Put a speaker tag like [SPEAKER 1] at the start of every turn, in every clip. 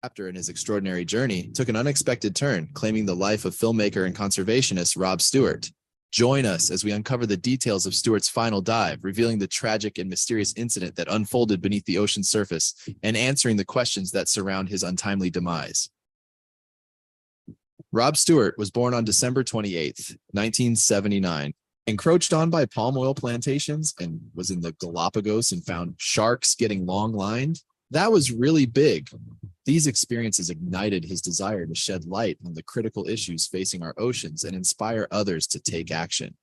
[SPEAKER 1] Chapter in his extraordinary journey took an unexpected turn, claiming the life of filmmaker and conservationist Rob Stewart. Join us as we uncover the details of Stewart's final dive, revealing the tragic and mysterious incident that unfolded beneath the ocean's surface and answering the questions that surround his untimely demise. Rob Stewart was born on December 28, 1979, encroached on by palm oil plantations and was in the Galapagos and found sharks getting long-lined. That was really big. These experiences ignited his desire to shed light on the critical issues facing our oceans and inspire others to take action.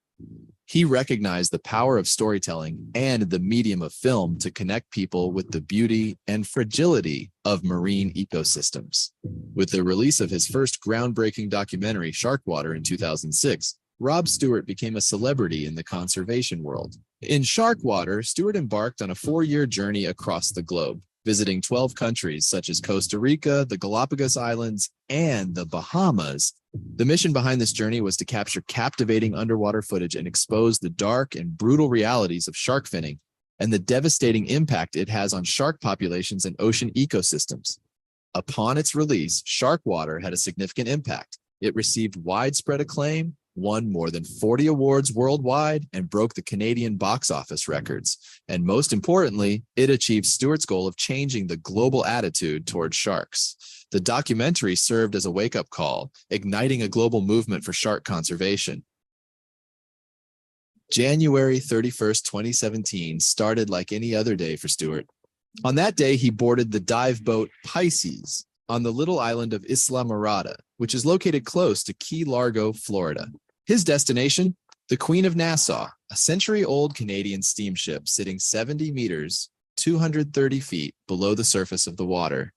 [SPEAKER 1] He recognized the power of storytelling and the medium of film to connect people with the beauty and fragility of marine ecosystems. With the release of his first groundbreaking documentary, Sharkwater, in 2006, Rob Stewart became a celebrity in the conservation world. In Sharkwater, Stewart embarked on a 4-year journey across the globe, visiting 12 countries such as Costa Rica, the Galapagos Islands, and the Bahamas. The mission behind this journey was to capture captivating underwater footage and expose the dark and brutal realities of shark finning and the devastating impact it has on shark populations and ocean ecosystems. Upon its release, Sharkwater had a significant impact. It received widespread acclaim, won more than 40 awards worldwide, and broke the Canadian box office records. And most importantly, it achieved Stewart's goal of changing the global attitude toward sharks. The documentary served as a wake-up call, igniting a global movement for shark conservation. January 31st, 2017 started like any other day for Stewart. On that day, he boarded the dive boat Pisces on the little island of Isla Morada, which is located close to Key Largo, Florida. His destination, the Queen of Nassau, a century-old Canadian steamship sitting 70 meters, 230 feet below the surface of the water.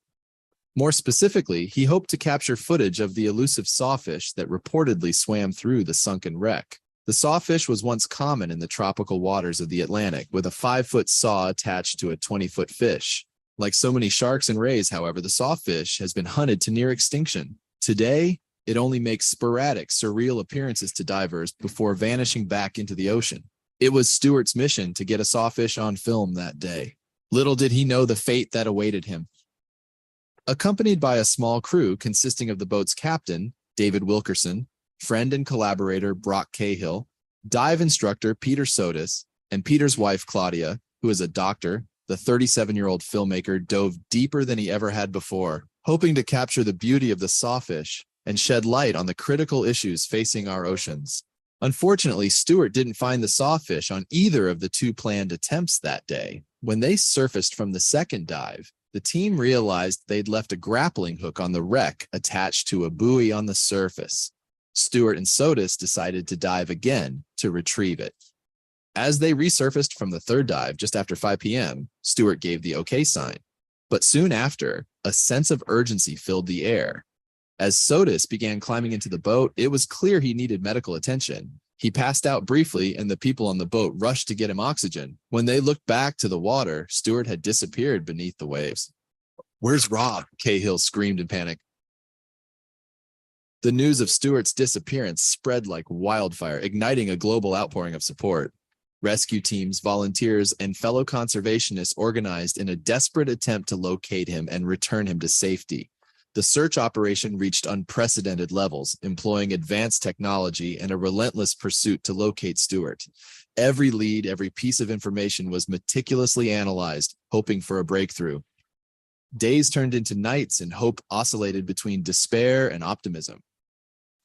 [SPEAKER 1] More specifically, he hoped to capture footage of the elusive sawfish that reportedly swam through the sunken wreck. The sawfish was once common in the tropical waters of the Atlantic, with a 5-foot saw attached to a 20-foot fish. Like so many sharks and rays, however, the sawfish has been hunted to near extinction. Today, it only makes sporadic, surreal appearances to divers before vanishing back into the ocean. It was Stewart's mission to get a sawfish on film that day. Little did he know the fate that awaited him. Accompanied by a small crew consisting of the boat's captain, David Wilkerson, friend and collaborator Brock Cahill, dive instructor Peter Sotis, and Peter's wife Claudia, who is a doctor, the 37-year-old filmmaker dove deeper than he ever had before, hoping to capture the beauty of the sawfish and shed light on the critical issues facing our oceans. Unfortunately, Stewart didn't find the sawfish on either of the 2 planned attempts that day. When they surfaced from the second dive, the team realized they'd left a grappling hook on the wreck attached to a buoy on the surface. Stewart and Sotis decided to dive again to retrieve it. As they resurfaced from the third dive just after 5 p.m., Stewart gave the okay sign. But soon after, a sense of urgency filled the air. As Sotis began climbing into the boat, it was clear he needed medical attention. He passed out briefly, and the people on the boat rushed to get him oxygen. When they looked back to the water, Stewart had disappeared beneath the waves. "Where's Rob?" Cahill screamed in panic. The news of Stewart's disappearance spread like wildfire, igniting a global outpouring of support. Rescue teams, volunteers, and fellow conservationists organized in a desperate attempt to locate him and return him to safety. The search operation reached unprecedented levels, employing advanced technology and a relentless pursuit to locate Stewart. Every lead, every piece of information was meticulously analyzed, hoping for a breakthrough. Days turned into nights, and hope oscillated between despair and optimism.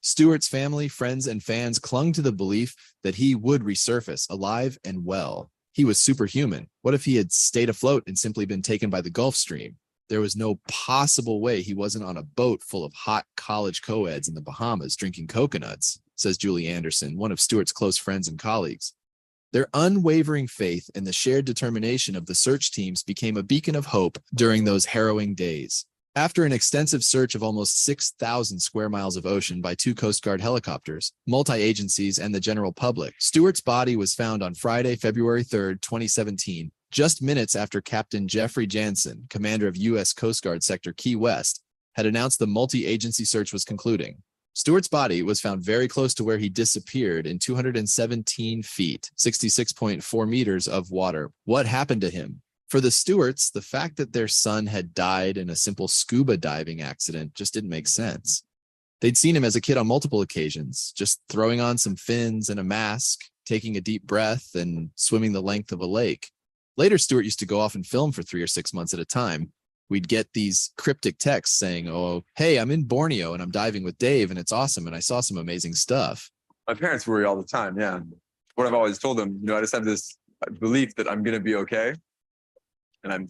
[SPEAKER 1] Stewart's family, friends, and fans clung to the belief that he would resurface, alive and well. He was superhuman. What if he had stayed afloat and simply been taken by the Gulf Stream? There was no possible way he wasn't on a boat full of hot college co-eds in the Bahamas drinking coconuts, says Julie Anderson, one of Stewart's close friends and colleagues. Their unwavering faith and the shared determination of the search teams became a beacon of hope during those harrowing days. After an extensive search of almost 6,000 square miles of ocean by 2 Coast Guard helicopters, multi-agencies, and the general public, Stewart's body was found on Friday, February 3, 2017, just minutes after Captain Jeffrey Jansen, commander of U.S. Coast Guard Sector Key West, had announced the multi-agency search was concluding. Stewart's body was found very close to where he disappeared in 217 feet, 66.4 meters of water. What happened to him? For the Stewarts, the fact that their son had died in a simple scuba diving accident just didn't make sense. They'd seen him as a kid on multiple occasions, just throwing on some fins and a mask, taking a deep breath, and swimming the length of a lake. Later, Stewart used to go off and film for 3 or 6 months at a time. We'd get these cryptic texts saying, "Oh, hey, I'm in Borneo and I'm diving with Dave, and it's awesome, and I saw some amazing stuff."
[SPEAKER 2] My parents worry all the time. Yeah. What I've always told them, I just have this belief that I'm going to be okay. And I'm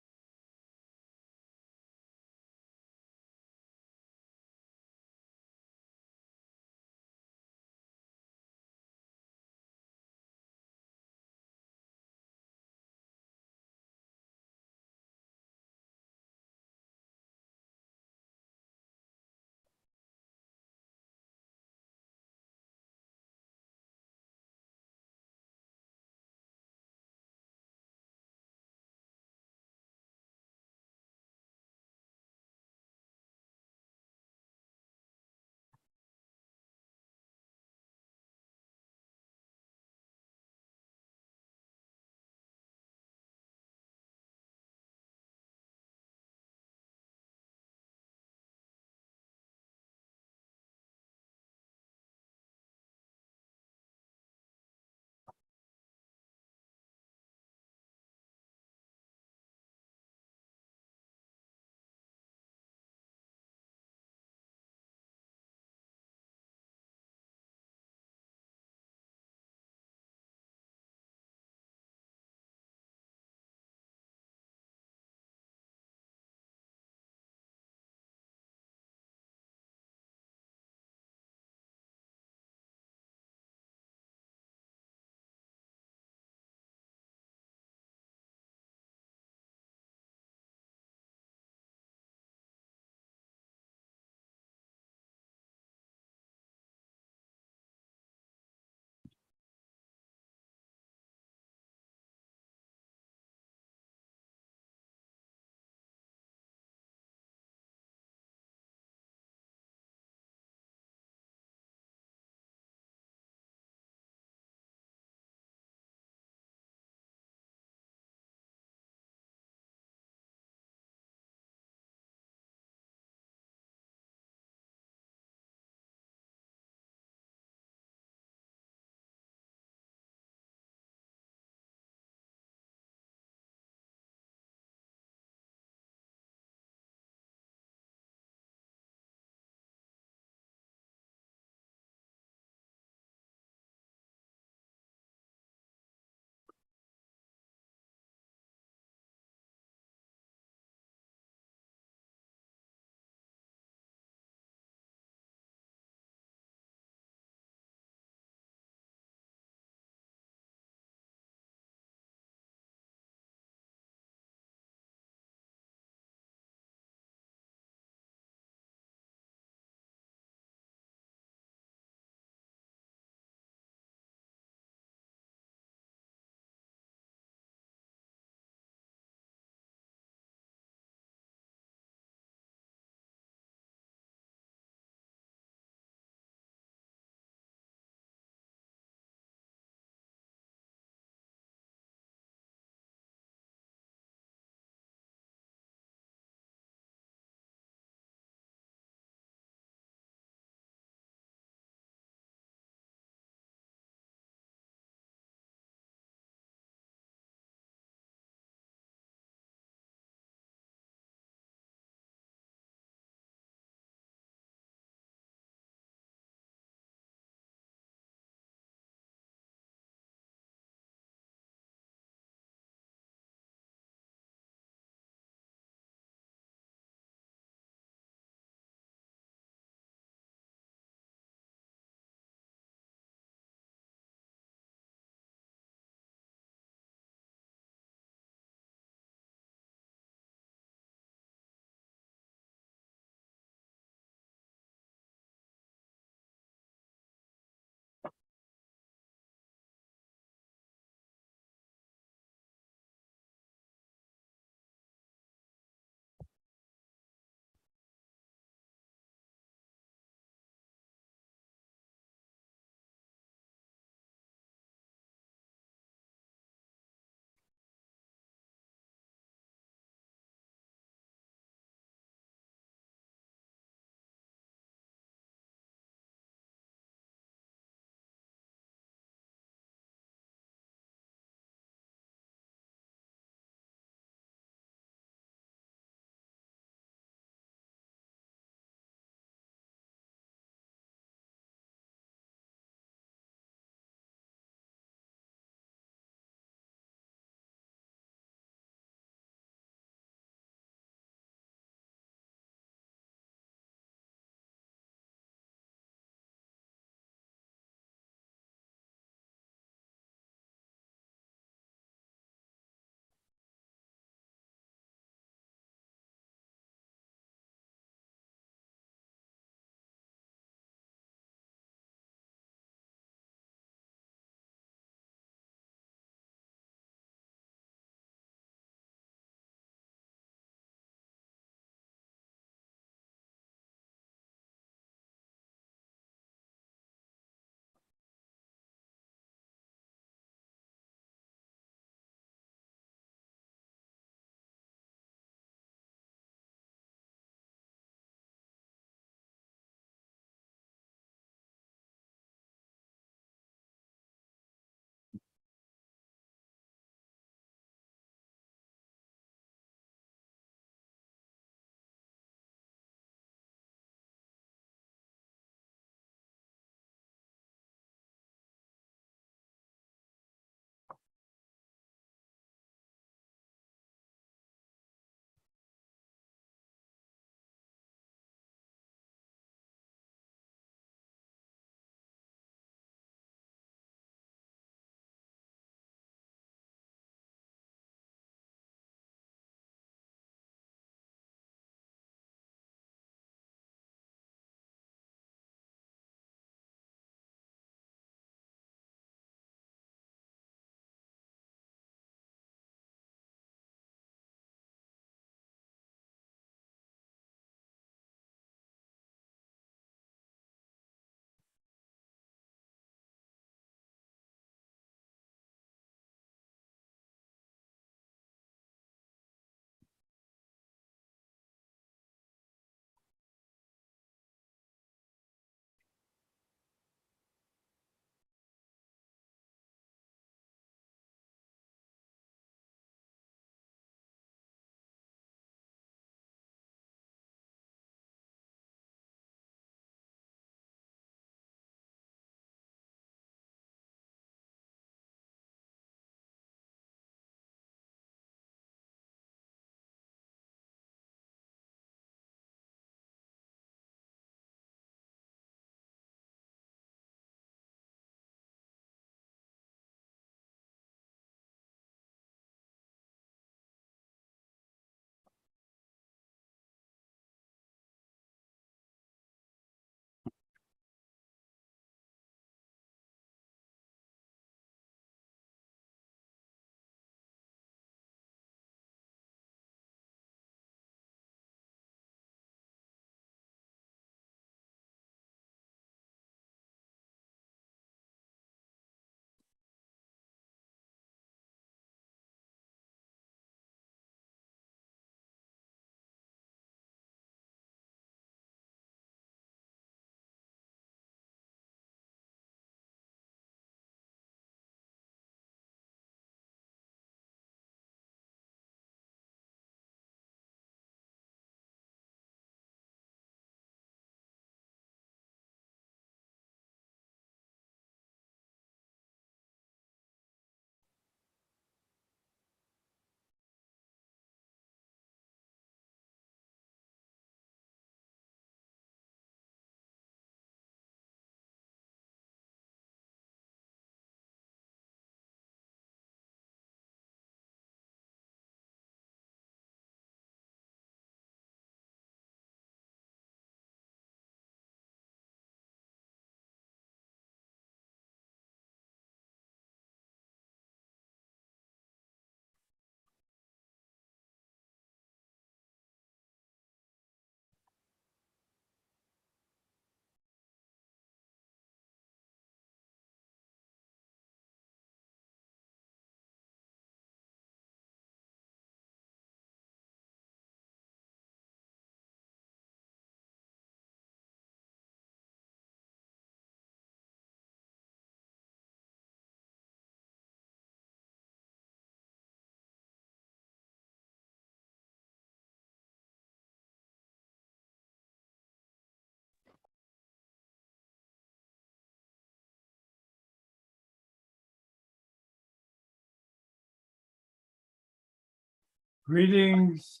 [SPEAKER 3] Greetings.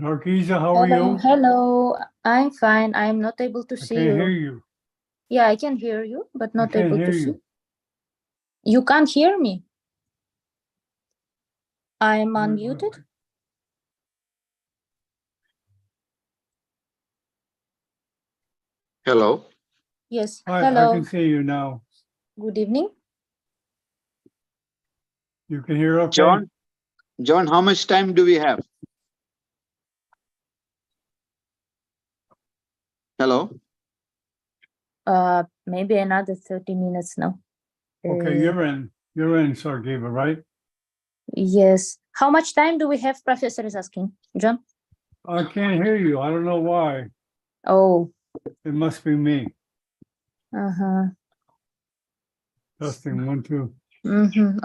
[SPEAKER 3] Nargisa, how are
[SPEAKER 4] Hello,
[SPEAKER 3] you?
[SPEAKER 4] hello. I'm fine. I'm not able to
[SPEAKER 3] I
[SPEAKER 4] see
[SPEAKER 3] can't hear
[SPEAKER 4] you.
[SPEAKER 3] you.
[SPEAKER 4] Yeah, I can hear you, but
[SPEAKER 3] I
[SPEAKER 4] not
[SPEAKER 3] can't
[SPEAKER 4] able
[SPEAKER 3] hear
[SPEAKER 4] to see.
[SPEAKER 3] you.
[SPEAKER 4] You can't hear me. I'm unmuted.
[SPEAKER 5] Hello.
[SPEAKER 4] Yes.
[SPEAKER 3] I
[SPEAKER 4] Hello.
[SPEAKER 3] can see you now.
[SPEAKER 4] Good evening.
[SPEAKER 3] You can hear okay?
[SPEAKER 5] John, how much time do we have? Hello.
[SPEAKER 4] Maybe another 30 minutes now.
[SPEAKER 3] Okay, you're in, Sargiva, right?
[SPEAKER 4] Yes. How much time do we have? Professor is asking. John?
[SPEAKER 3] I can't hear you. I don't know why.
[SPEAKER 4] Oh.
[SPEAKER 3] It must be me.
[SPEAKER 4] Uh-huh.
[SPEAKER 3] Testing 1, 2.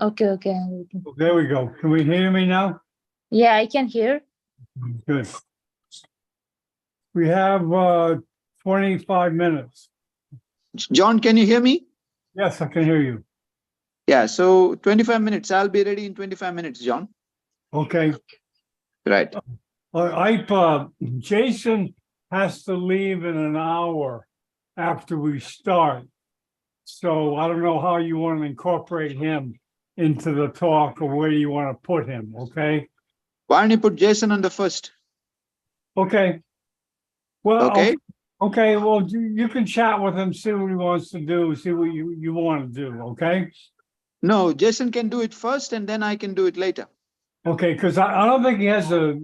[SPEAKER 4] Okay, okay. I'm waiting.
[SPEAKER 3] There we go. Can we hear me now?
[SPEAKER 4] Yeah, I can hear.
[SPEAKER 3] Good. We have 25 minutes.
[SPEAKER 5] John, can you hear me?
[SPEAKER 3] Yes, I can hear you.
[SPEAKER 5] Yeah, so 25 minutes. I'll be ready in 25 minutes, John.
[SPEAKER 3] Okay.
[SPEAKER 5] Right.
[SPEAKER 3] Iype, Jason has to leave in an hour after we start. So I don't know how you want to incorporate him into the talk or where you want to put him, okay?
[SPEAKER 5] Why don't you put Jason on the first?
[SPEAKER 3] Okay. Well,
[SPEAKER 5] Okay.
[SPEAKER 3] okay, well, you can chat with him, see what he wants to do, see what you want to do, okay?
[SPEAKER 5] No, Jason can do it first and then I can do it later.
[SPEAKER 3] Okay, because I don't think he has a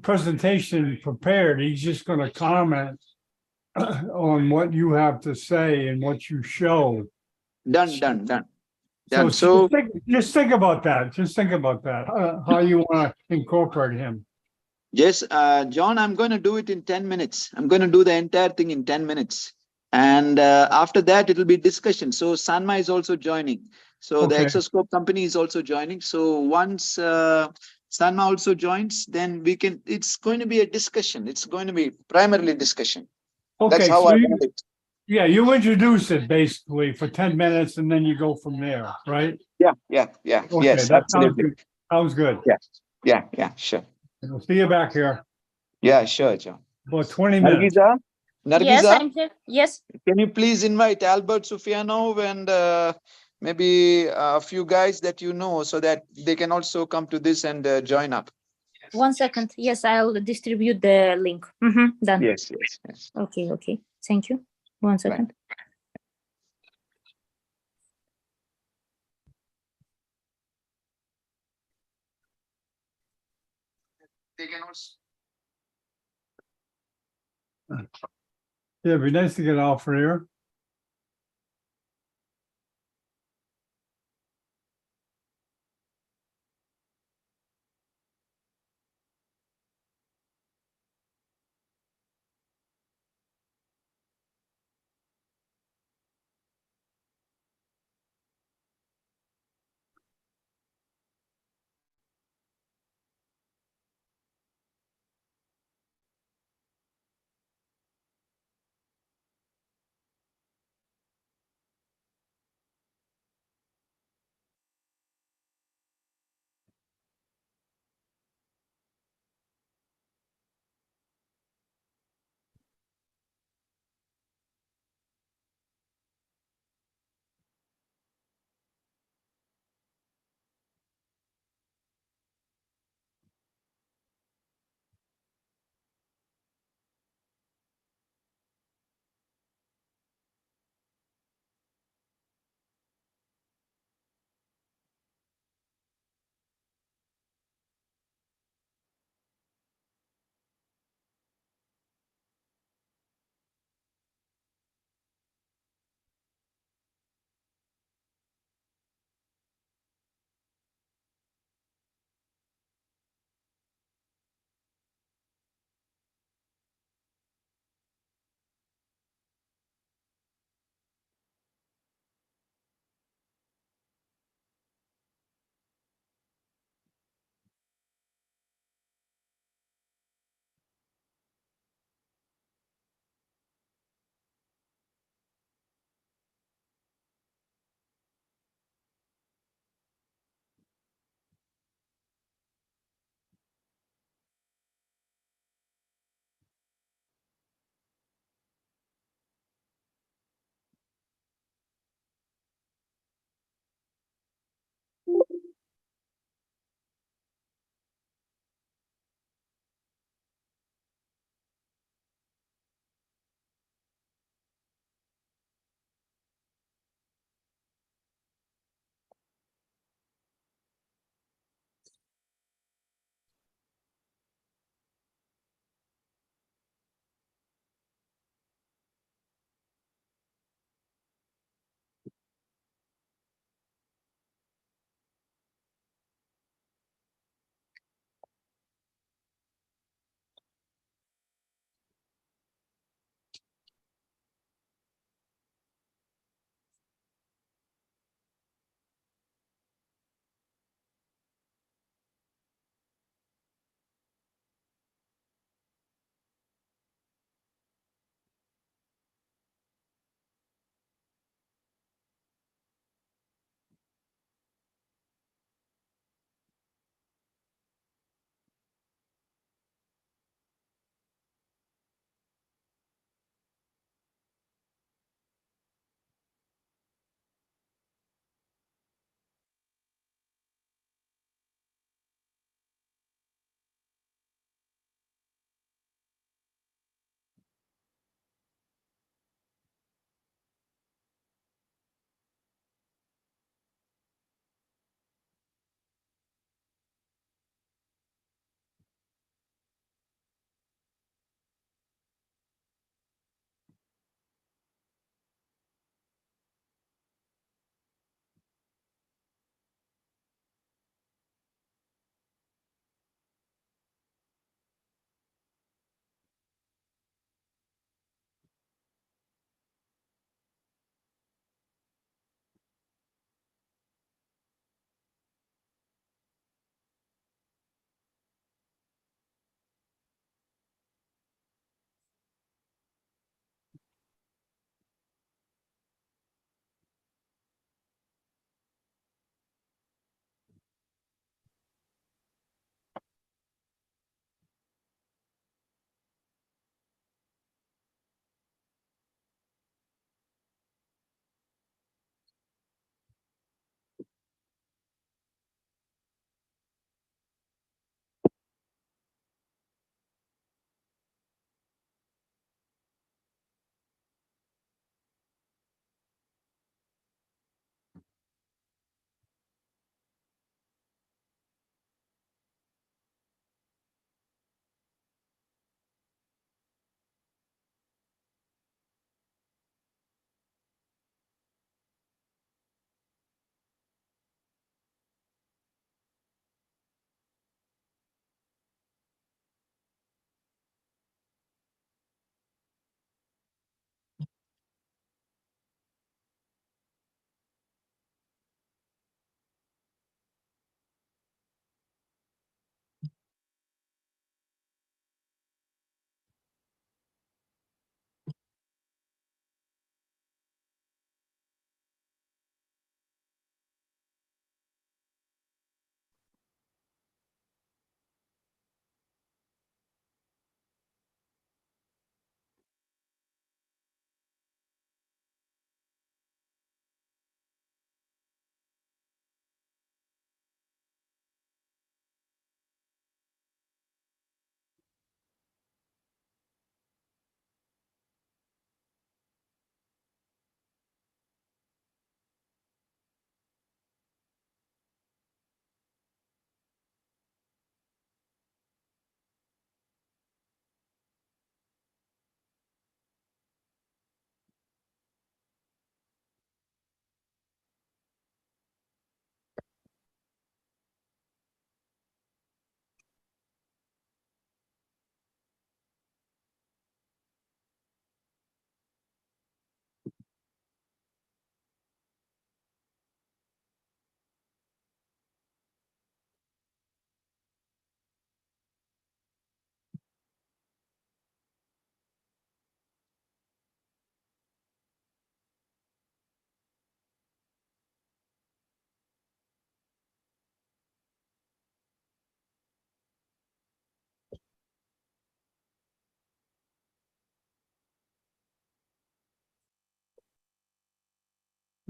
[SPEAKER 3] presentation prepared. He's just going to comment on what you have to say and what you show.
[SPEAKER 5] Done.
[SPEAKER 3] So,
[SPEAKER 5] So
[SPEAKER 3] just think about that. Just think about that. How you want to incorporate him.
[SPEAKER 5] yes, John, I'm going to do it in 10 minutes. I'm going to do the entire thing in 10 minutes. And after that, it'll be discussion. So Sanma is also joining. So the
[SPEAKER 3] Okay.
[SPEAKER 5] Exoscope company is also joining. So once Sanma also joins, then it's going to be a discussion. It's going to be primarily discussion. That's
[SPEAKER 3] Okay,
[SPEAKER 5] how
[SPEAKER 3] so
[SPEAKER 5] I want it.
[SPEAKER 3] yeah, you introduce it basically for 10 minutes and then you go from there, right?
[SPEAKER 5] Yeah.
[SPEAKER 3] Okay,
[SPEAKER 5] Yes,
[SPEAKER 3] that sounds
[SPEAKER 5] absolutely.
[SPEAKER 3] good. Sounds good.
[SPEAKER 5] Yeah, sure.
[SPEAKER 3] We'll see you back here.
[SPEAKER 5] Yeah, sure, John.
[SPEAKER 3] About 20 minutes.
[SPEAKER 4] Yes,
[SPEAKER 5] Nargiza,
[SPEAKER 4] I'm here. Yes.
[SPEAKER 5] can you please invite Albert Sufiano and maybe a few guys that you know so that they can also come to this and join up?
[SPEAKER 4] 1 second. Yes, I'll distribute the link. Done.
[SPEAKER 5] Yes.
[SPEAKER 4] Okay. Thank you. 1 second.
[SPEAKER 5] They can also.
[SPEAKER 3] Yeah, it'd be nice to get off here.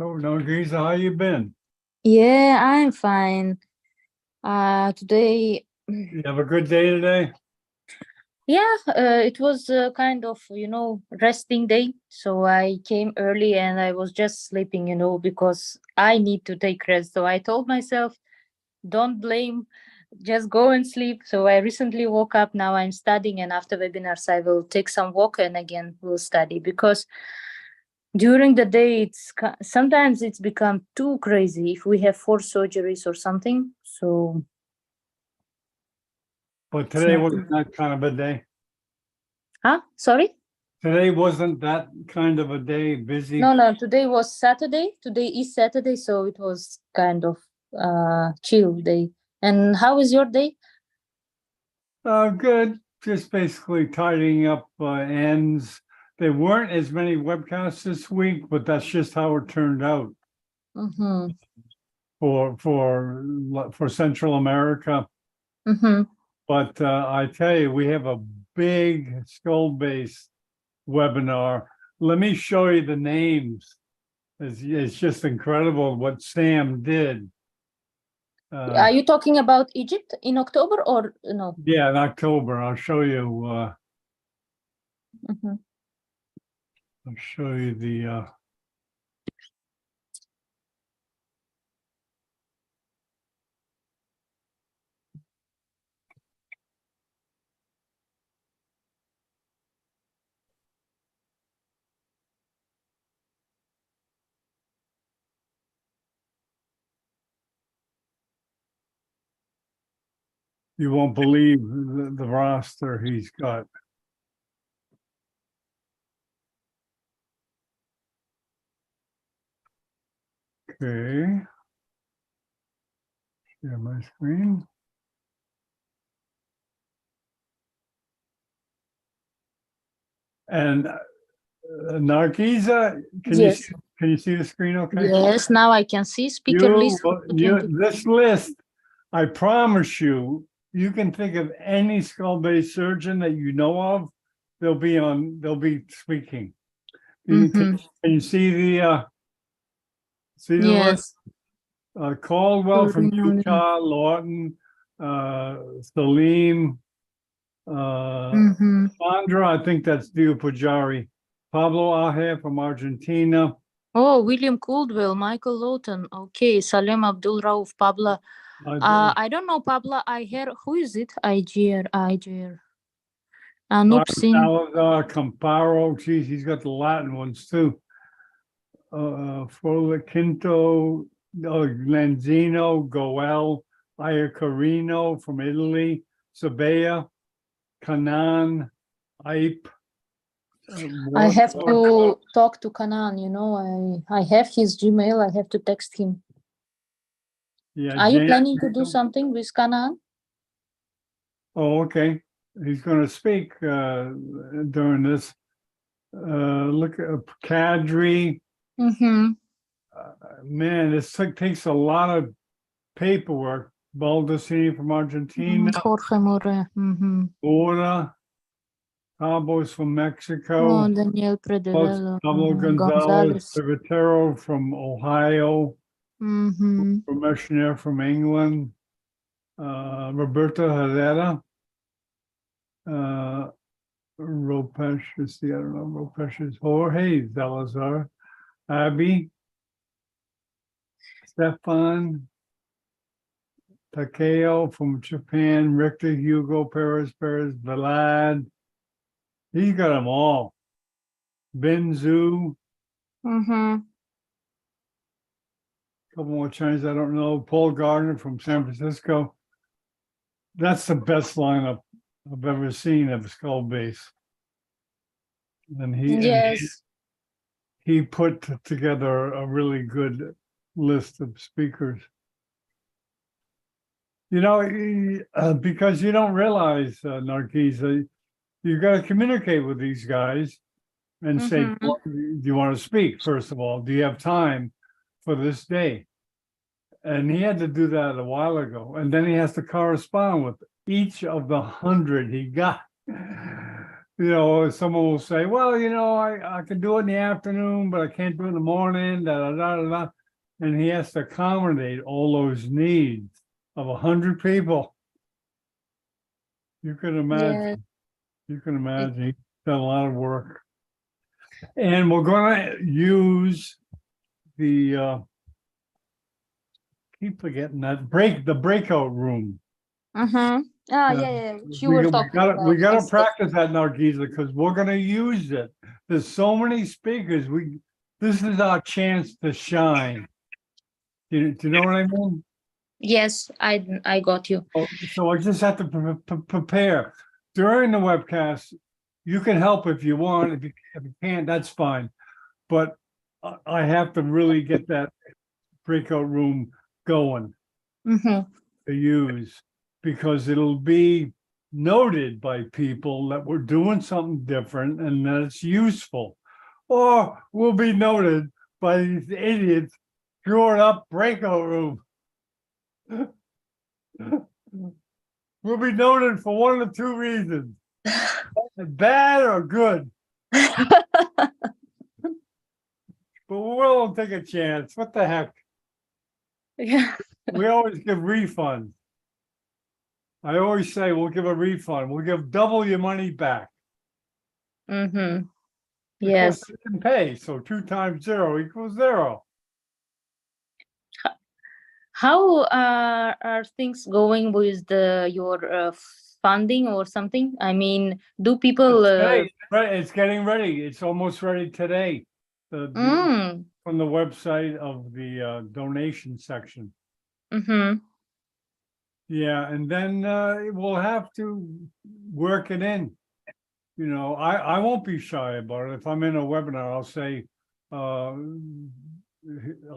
[SPEAKER 3] Oh, no, Giza, how you been?
[SPEAKER 4] Yeah, I'm fine. Today,
[SPEAKER 3] You have a good day today?
[SPEAKER 4] yeah, it was kind of, resting day. So I came early and I was just sleeping, because I need to take rest. So I told myself, don't blame, just go and sleep. So I recently woke up. Now I'm studying, and after webinars, I will take some walk and again will study because during the day sometimes it's become too crazy if we have 4 surgeries or something. So
[SPEAKER 3] But
[SPEAKER 4] it's
[SPEAKER 3] today
[SPEAKER 4] not
[SPEAKER 3] wasn't that kind of a day.
[SPEAKER 4] sorry.
[SPEAKER 3] Today wasn't that kind of a day, busy.
[SPEAKER 4] No, today was Saturday. Today is Saturday, so it was kind of chill day. And how is your day?
[SPEAKER 3] Good. Just basically tidying up ends. There weren't as many webcasts this week, but that's just how it turned out
[SPEAKER 4] Mm-hmm.
[SPEAKER 3] for Central America.
[SPEAKER 4] Mm-hmm.
[SPEAKER 3] But I tell you, we have a big skull base webinar. Let me show you the names. It's just incredible what Sam did.
[SPEAKER 4] Are you talking about Egypt in October or no?
[SPEAKER 3] Yeah, in October. I'll show you.
[SPEAKER 4] Mm-hmm.
[SPEAKER 3] I'll show you the. You won't believe the roster he's got. Okay. Share my screen. And Nargiza,
[SPEAKER 4] Yes.
[SPEAKER 3] can you see the screen okay?
[SPEAKER 4] Yes, now I can see speaker list.
[SPEAKER 3] This list, I promise you, you can think of any skull-based surgeon that you know of, they'll be speaking. Can you see the list?
[SPEAKER 4] Yes.
[SPEAKER 3] Caldwell from
[SPEAKER 4] Mm.
[SPEAKER 3] Utah, Lawton, Salim,
[SPEAKER 4] Mm-hmm.
[SPEAKER 3] Sandra, I think that's Dio Pujari, Pablo Aje from Argentina.
[SPEAKER 4] Oh, William Caldwell, Michael Lawton. Okay, Salem Abdul Rauf, Pablo. I don't know Pablo. I hear who is it? Iger. Anup Singh.
[SPEAKER 3] Salazar, Camparo, geez, he's got the Latin ones too. Frola Quinto, Lanzino, Goel, Iacarino from Italy, Sabea, Kanan, Iype.
[SPEAKER 4] I have to talk to Kanan, I have his Gmail. I have to text him.
[SPEAKER 3] Yeah,
[SPEAKER 4] Are you planning to do something with Kanan?
[SPEAKER 3] Oh, okay. He's going to speak during this. Look at Kadri.
[SPEAKER 4] Mm-hmm.
[SPEAKER 3] Man, this takes a lot of paperwork. Baldacini from Argentina.
[SPEAKER 4] Jorge More. Mm-hmm.
[SPEAKER 3] Ora. Cabos from Mexico.
[SPEAKER 4] Oh, Daniel Predevelo.
[SPEAKER 3] Pablo Gonzalez. Cervetero from Ohio.
[SPEAKER 4] Mm-hmm.
[SPEAKER 3] Commissioner from England. Roberto Herrera. Ropesh is the, I don't know, Ropesh is Jorge Salazar. Abby. Stefan. Takeo from Japan. Richter, Hugo, Perez, Vlad. He's got them all. Benzu.
[SPEAKER 4] Mm-hmm.
[SPEAKER 3] Couple more Chinese I don't know. Paul Gardner from San Francisco. That's the best lineup I've ever seen of skull base. And he put together a really good list of speakers. Because you don't realize, Nargis, you got to communicate with these guys and say, do you want to speak? First of all, do you have time for this day? And he had to do that a while ago. And then he has to correspond with each of the 100 he got. someone will say, well, I can do it in the afternoon, but I can't do it in the morning, da, da, da, da, da. And he has to accommodate all those needs of 100 people. You can
[SPEAKER 4] Yeah.
[SPEAKER 3] imagine. You can imagine. He's done a lot of work. And we're gonna use the keep forgetting that the breakout room.
[SPEAKER 4] Mm-hmm. Ah,
[SPEAKER 3] Yeah.
[SPEAKER 4] yeah. Which you were talking
[SPEAKER 3] We
[SPEAKER 4] about
[SPEAKER 3] gotta
[SPEAKER 4] yesterday.
[SPEAKER 3] practice that, Nargiza, because we're gonna use it. There's so many speakers. This is our chance to shine. Do you know what I mean?
[SPEAKER 4] Yes, I got you.
[SPEAKER 3] So I just have to prepare during the webcast. You can help if you want. If you can't, that's fine. But I have to really get that breakout room going
[SPEAKER 4] Mm-hmm.
[SPEAKER 3] to use, because it'll be noted by people that we're doing something different and that it's useful. Or we'll be noted by these idiots screwing up breakout room. We'll be noted for one of the two reasons, bad or good. But we'll take a chance. What the heck?
[SPEAKER 4] Yeah.
[SPEAKER 3] We always give refunds. I always say we'll give a refund. We'll give double your money back.
[SPEAKER 4] Mm-hmm.
[SPEAKER 3] Because
[SPEAKER 4] Yes.
[SPEAKER 3] you didn't pay. So 2 times 0 equals 0.
[SPEAKER 4] How are things going with your funding or something? I mean, do people?
[SPEAKER 3] It's getting ready. It's almost ready today.
[SPEAKER 4] Mm,
[SPEAKER 3] From the website of the donation section.
[SPEAKER 4] mm-hmm.
[SPEAKER 3] Yeah, and then we'll have to work it in. I won't be shy about it. If I'm in a webinar, I'll say, I'll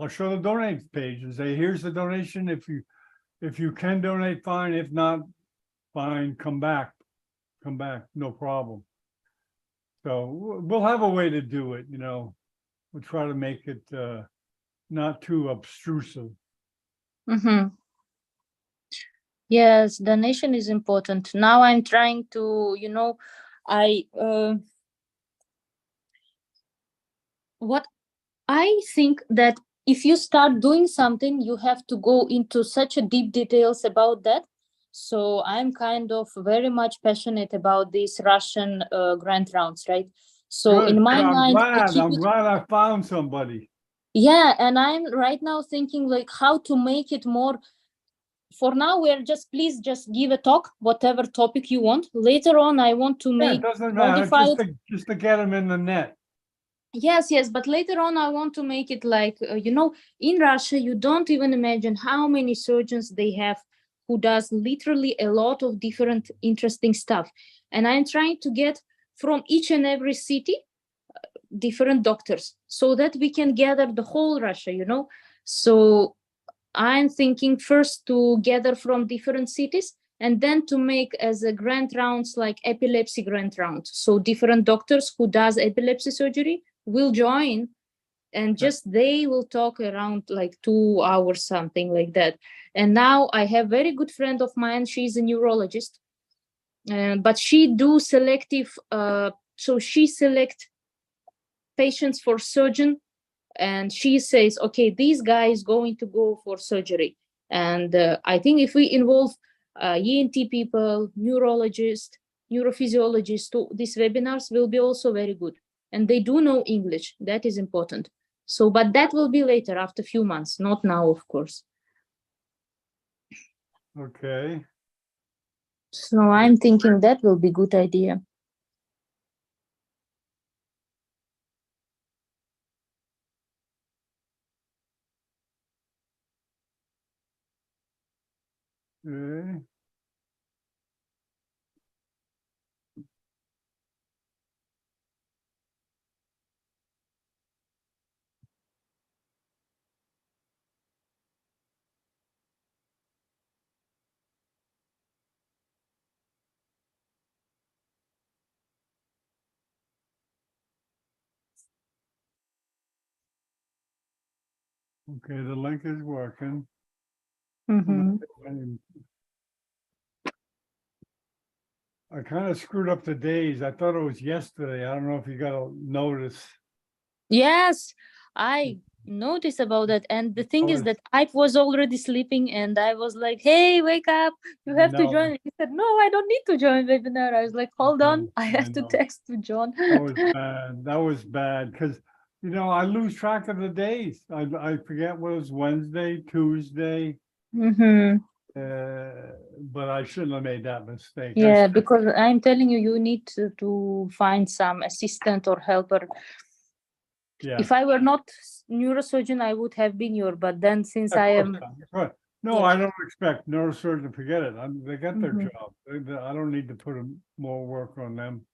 [SPEAKER 3] show the donate page and say, here's the donation. If you can donate, fine. If not, fine, come back, no problem. So we'll have a way to do it, we'll try to make it not too obtrusive.
[SPEAKER 4] Mm-hmm. Yes, donation is important. Now I'm trying to, I what I think that if you start doing something, you have to go into such a deep details about that. So I'm kind of very much passionate about these Russian grant rounds, right? So
[SPEAKER 3] Good.
[SPEAKER 4] in my mind, I keep
[SPEAKER 3] I'm
[SPEAKER 4] it.
[SPEAKER 3] glad I found somebody.
[SPEAKER 4] Yeah, and I'm right now thinking like how to make it more. For now, we're please just give a talk, whatever topic you want. Later on, I want to
[SPEAKER 3] Yeah, it
[SPEAKER 4] make
[SPEAKER 3] doesn't matter,
[SPEAKER 4] modify it.
[SPEAKER 3] just to get them in the net.
[SPEAKER 4] Yes, but later on, I want to make it like, in Russia, you don't even imagine how many surgeons they have who does literally a lot of different interesting stuff. And I'm trying to get from each and every city different doctors so that we can gather the whole Russia, So I'm thinking first to gather from different cities and then to make as a grant rounds like epilepsy grant round. So different doctors who does epilepsy surgery will join and just they will talk around like 2 hours, something like that. And now I have very good friend of mine. She's a neurologist, but she do selective. So she select patients for surgeon, and she says, okay, this guy is going to go for surgery. And I think if we involve ENT people, neurologists, neurophysiologists, these webinars will be also very good. And they do know English. That is important. So, but that will be later after a few months, not now, of course.
[SPEAKER 3] Okay.
[SPEAKER 4] So I'm thinking that will be good idea.
[SPEAKER 3] Okay. Okay, the link is working.
[SPEAKER 4] Mm-hmm.
[SPEAKER 3] I kind of screwed up the days. I thought it was yesterday. I don't know if you got a notice.
[SPEAKER 4] Yes, I noticed about that. And the thing is that I was already sleeping and I was like, hey, wake up, you have to
[SPEAKER 3] No.
[SPEAKER 4] join. He said, no, I don't need to join webinar. I was like, hold on, I
[SPEAKER 3] I
[SPEAKER 4] have to
[SPEAKER 3] know.
[SPEAKER 4] text to John.
[SPEAKER 3] That was bad. That was bad because, you know, I lose track of the days. I forget what was Wednesday, Tuesday,
[SPEAKER 4] Mm-hmm.
[SPEAKER 3] but I shouldn't have made that mistake.
[SPEAKER 4] Yeah, because I'm telling you, you need to find some assistant or helper.
[SPEAKER 3] Yeah.
[SPEAKER 4] If I were not neurosurgeon, I would have been your, but then since
[SPEAKER 3] Of
[SPEAKER 4] I
[SPEAKER 3] course
[SPEAKER 4] am,
[SPEAKER 3] not. Right. No,
[SPEAKER 4] Yeah.
[SPEAKER 3] I don't expect neurosurgeon, forget it. They got their
[SPEAKER 4] Mhm.
[SPEAKER 3] job. I don't need to put more work on them.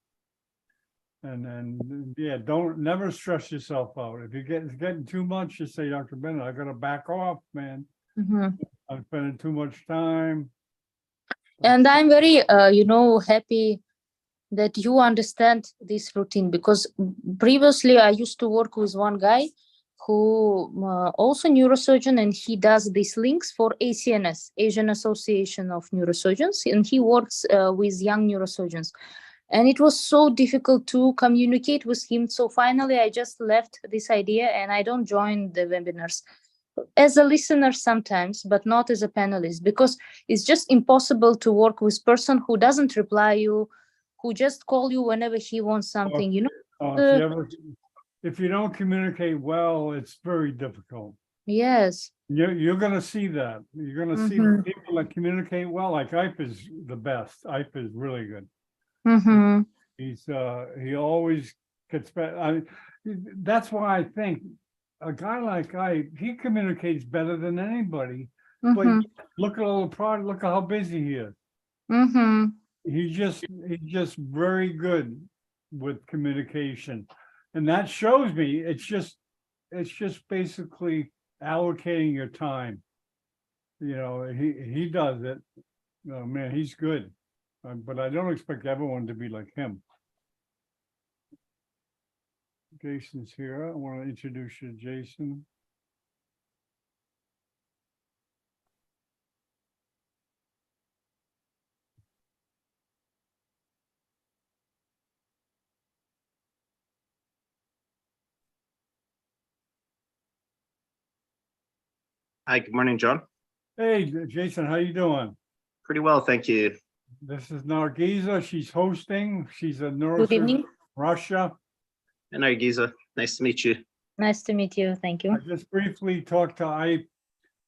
[SPEAKER 3] And yeah, never stress yourself out. If it's getting too much, just say, Dr. Bennett, I gotta back off, man.
[SPEAKER 4] Mhm.
[SPEAKER 3] I'm spending too much time.
[SPEAKER 4] And I'm very, happy that you understand this routine, because previously I used to work with one guy who also neurosurgeon, and he does these links for ACNS, Asian Association of Neurosurgeons, and he works with young neurosurgeons. And it was so difficult to communicate with him. So finally, I just left this idea and I don't join the webinars as a listener sometimes, but not as a panelist, because it's just impossible to work with person who doesn't reply you, who just call you whenever he wants something,
[SPEAKER 3] If you don't communicate well, it's very difficult.
[SPEAKER 4] Yes.
[SPEAKER 3] You're gonna see that. You're gonna see
[SPEAKER 4] Mhm.
[SPEAKER 3] people that communicate well, like Iype is the best. Iype is really good.
[SPEAKER 4] Mm-hmm.
[SPEAKER 3] He always gets better. That's why I think a guy like he communicates better than anybody. But
[SPEAKER 4] Mm-hmm.
[SPEAKER 3] look at all the product, look at how busy he is.
[SPEAKER 4] Mm-hmm.
[SPEAKER 3] He's just very good with communication. And that shows me it's just basically allocating your time. You know, he does it. Oh man, he's good. But I don't expect everyone to be like him. Jason's here. I want to introduce you to Jason.
[SPEAKER 6] Hi, good morning, John.
[SPEAKER 3] Hey, Jason, how you doing?
[SPEAKER 6] Pretty well, thank you.
[SPEAKER 3] This is Nargiza. She's hosting. She's a
[SPEAKER 4] Good
[SPEAKER 3] neurosurgeon
[SPEAKER 4] evening.
[SPEAKER 3] from Russia.
[SPEAKER 6] And Giza, nice to meet you.
[SPEAKER 4] Nice to meet you. Thank you.
[SPEAKER 3] I just briefly talked to Iype.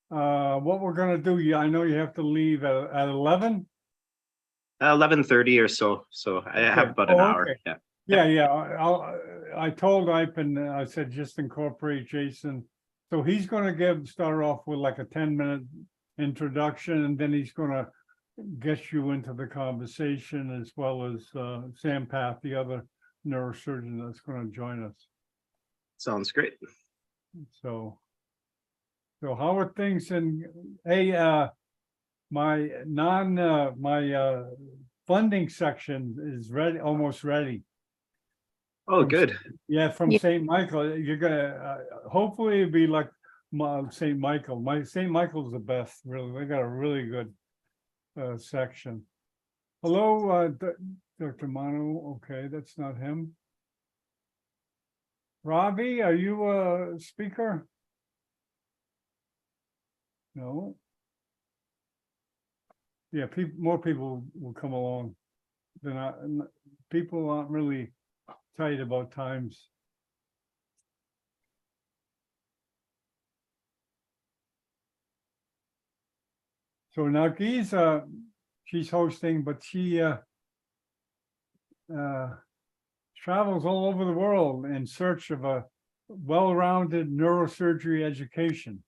[SPEAKER 3] What we're gonna do, I know you have to leave at 11.
[SPEAKER 6] 11:30 or so. So I have about an hour.
[SPEAKER 3] Okay.
[SPEAKER 6] Yeah.
[SPEAKER 3] Yeah. I told Iype and I said, just incorporate Jason. So he's gonna start off with like a 10-minute introduction, and then he's gonna get you into the conversation, as well as Sam Path, the other neurosurgeon that's gonna join us.
[SPEAKER 6] Sounds great.
[SPEAKER 3] So how are things hey, my funding section is ready, almost ready.
[SPEAKER 6] Oh, good.
[SPEAKER 3] Yeah, from
[SPEAKER 4] Yeah.
[SPEAKER 3] St. Michael. You're gonna hopefully it'll be like St. Michael. St. Michael's the best, really. They got a really good section. Hello, Dr. Manu. Okay, that's not him. Ravi, are you a speaker? No. Yeah, more people will come along. They're not, people aren't really tight about times. So Nargiza, she's hosting, but she travels all over the world in search of a well-rounded neurosurgery education.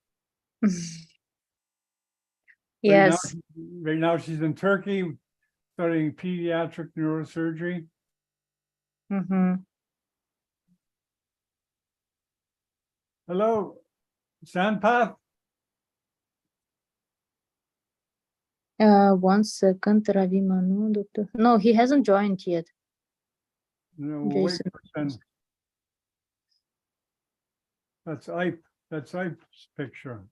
[SPEAKER 4] Yes.
[SPEAKER 3] Right now she's in Turkey studying pediatric neurosurgery.
[SPEAKER 4] Mm-hmm.
[SPEAKER 3] Hello, Sanpath.
[SPEAKER 4] 1 second, Ravi Manu, Doctor. No, he hasn't joined yet.
[SPEAKER 3] No, we'll wait
[SPEAKER 4] Jason.
[SPEAKER 3] for Sen. That's Iype. That's Iype's picture.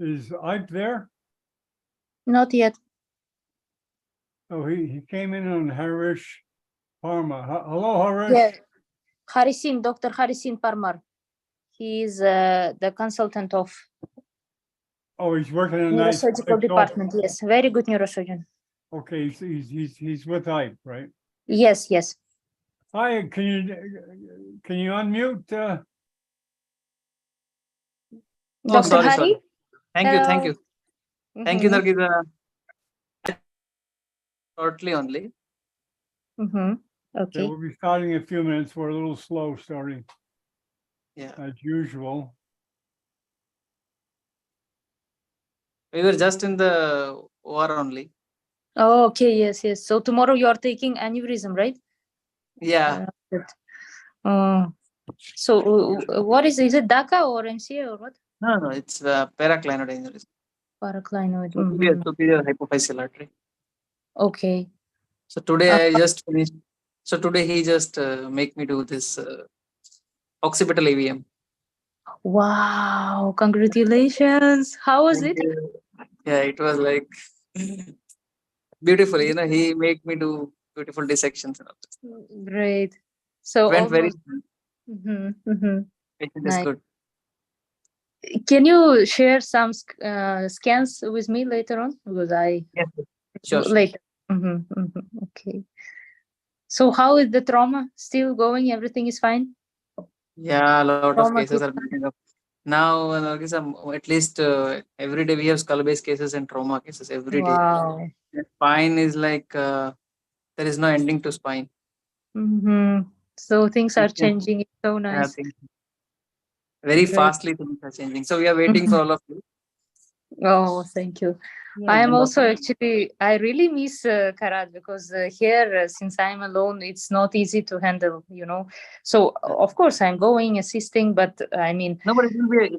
[SPEAKER 3] Is Iype there?
[SPEAKER 4] Not yet.
[SPEAKER 3] Oh, he came in on Harish Parma. Hello, Harish.
[SPEAKER 4] Yeah. Harisin, Dr. Harisin Parmar. He is the consultant of
[SPEAKER 3] Oh, he's working in a nice
[SPEAKER 4] neurosurgical
[SPEAKER 3] office.
[SPEAKER 4] department. Yes, very good neurosurgeon.
[SPEAKER 3] Okay, he's with Iype, right?
[SPEAKER 4] Yes, yes.
[SPEAKER 3] Hi, can you unmute?
[SPEAKER 7] Oh,
[SPEAKER 4] Dr.
[SPEAKER 7] sorry,
[SPEAKER 4] Hari?
[SPEAKER 7] sorry. Thank you, thank you. Thank you,
[SPEAKER 4] Mhm,
[SPEAKER 7] Nargisa. Shortly only.
[SPEAKER 4] mhm.
[SPEAKER 3] Okay,
[SPEAKER 4] Okay.
[SPEAKER 3] we'll be starting in a few minutes. We're a little slow starting
[SPEAKER 7] Yeah.
[SPEAKER 3] as usual.
[SPEAKER 7] We were just in the war only.
[SPEAKER 4] Oh, okay. Yes, yes. So tomorrow you are taking aneurysm, right?
[SPEAKER 7] Yeah.
[SPEAKER 4] Good. So what is it DACA or MCA or what?
[SPEAKER 7] No, it's paraclinoid aneurysm.
[SPEAKER 4] Paraclinoid.
[SPEAKER 7] Superior hypophyseal artery.
[SPEAKER 4] Okay.
[SPEAKER 7] So today I just finished. So today he just make me do this occipital AVM.
[SPEAKER 4] Wow, congratulations. How was
[SPEAKER 7] Thank
[SPEAKER 4] it?
[SPEAKER 7] you. Yeah, it was like beautiful. You know, he make me do beautiful dissections and all this.
[SPEAKER 4] Great. So
[SPEAKER 7] Went very.
[SPEAKER 4] almost.
[SPEAKER 7] Patient is
[SPEAKER 4] Nice.
[SPEAKER 7] good.
[SPEAKER 4] Can you share some scans with me later on? Because
[SPEAKER 7] Yes. Sure.
[SPEAKER 4] later. Okay. So how is the trauma still going? Everything is fine?
[SPEAKER 7] Yeah, a lot of
[SPEAKER 4] Trauma
[SPEAKER 7] cases are building up. Now, Nargis, at least every day we have skull-based cases and trauma cases every day.
[SPEAKER 4] Wow.
[SPEAKER 7] The spine is like there is no ending to spine.
[SPEAKER 4] So things are
[SPEAKER 7] It's just,
[SPEAKER 4] changing. It's so nice.
[SPEAKER 7] very
[SPEAKER 4] Great.
[SPEAKER 7] fastly things are changing. So we are waiting for all of you.
[SPEAKER 4] Oh, thank you.
[SPEAKER 7] Yeah,
[SPEAKER 4] I am
[SPEAKER 7] and
[SPEAKER 4] also
[SPEAKER 7] also-
[SPEAKER 4] actually, I really miss Karat because here, since I'm alone, it's not easy to handle, you know. So, of course, I'm going, assisting, but I mean,
[SPEAKER 7] No, but it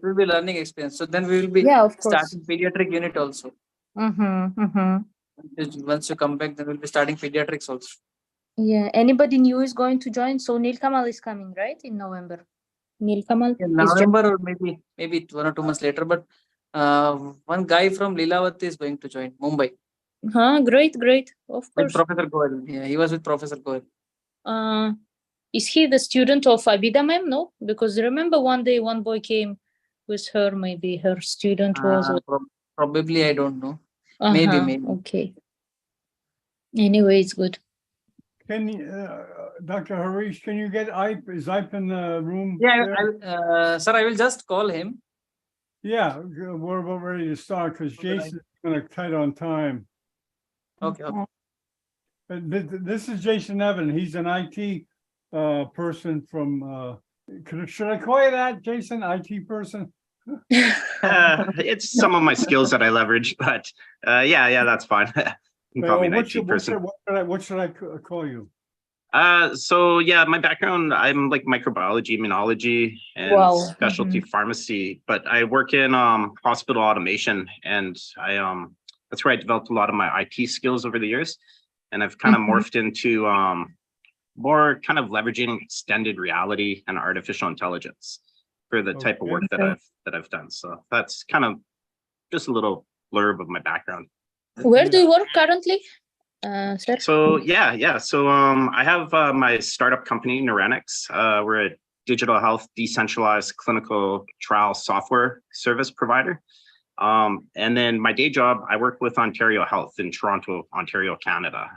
[SPEAKER 7] will be learning experience. So then we will be
[SPEAKER 4] yeah, of course.
[SPEAKER 7] starting pediatric unit also. Once you come back, then we'll be starting pediatrics also.
[SPEAKER 4] Yeah, anybody new is going to join. So Neil Kamal is coming, right, in November? Neil Kamal
[SPEAKER 7] In
[SPEAKER 4] is
[SPEAKER 7] November or maybe 1 or 2 months later. But one guy from Lilavati is going to join Mumbai
[SPEAKER 4] Great, great. Of
[SPEAKER 7] with
[SPEAKER 4] course.
[SPEAKER 7] Professor Goel. Yeah, he was with Professor Goel.
[SPEAKER 4] Is he the student of Abida ma'am? No, because remember one day one boy came with her. Maybe her student was.
[SPEAKER 7] Probably, I don't know. Maybe.
[SPEAKER 4] Okay. Anyway, it's good.
[SPEAKER 3] Can you, Dr. Harish, can you get Iype? Is Iype in the room?
[SPEAKER 7] Yeah,
[SPEAKER 3] there?
[SPEAKER 7] sir, I will just call him.
[SPEAKER 3] Yeah, we're about ready to start because Jason's gonna tight on time.
[SPEAKER 7] Okay.
[SPEAKER 3] This is Jason Evan. He's an IT person from, should I call you that, Jason, IT person?
[SPEAKER 6] It's some of my skills that I leverage, but yeah, that's fine. You can call me an IT person.
[SPEAKER 3] What should I call you?
[SPEAKER 6] So yeah, my background, I'm like microbiology, immunology, and
[SPEAKER 4] Wow.
[SPEAKER 6] specialty pharmacy, but I work in hospital automation, and that's where I developed a lot of my IT skills over the years, and I've kind of morphed into more kind of leveraging extended reality and artificial intelligence for the type of work that I've done. So that's kind of just a little blurb of my background.
[SPEAKER 4] Where do you work currently, sir?
[SPEAKER 6] So yeah. So I have my startup company, Neuranix. We're a digital health decentralized clinical trial software service provider. And then my day job, I work with Ontario Health in Toronto, Ontario, Canada.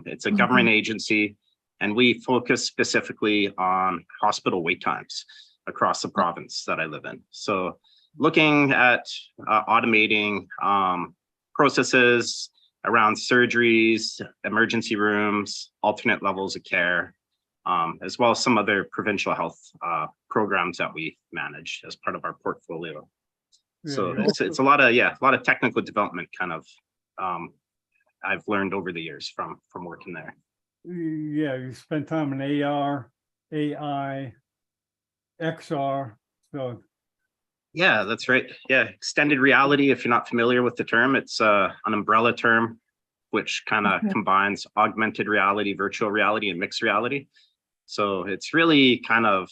[SPEAKER 6] It's a government agency, and we focus specifically on hospital wait times across the province that I live in. So looking at automating processes around surgeries, emergency rooms, alternate levels of care, as well as some other provincial health programs that we manage as part of our portfolio. So it's a lot of technical development kind of I've learned over the years from working there.
[SPEAKER 3] Yeah, you spent time in AR, AI, XR, so.
[SPEAKER 6] Yeah, that's right. Yeah, extended reality, if you're not familiar with the term, it's an umbrella term which kind of combines augmented reality, virtual reality, and mixed reality. So it's really kind of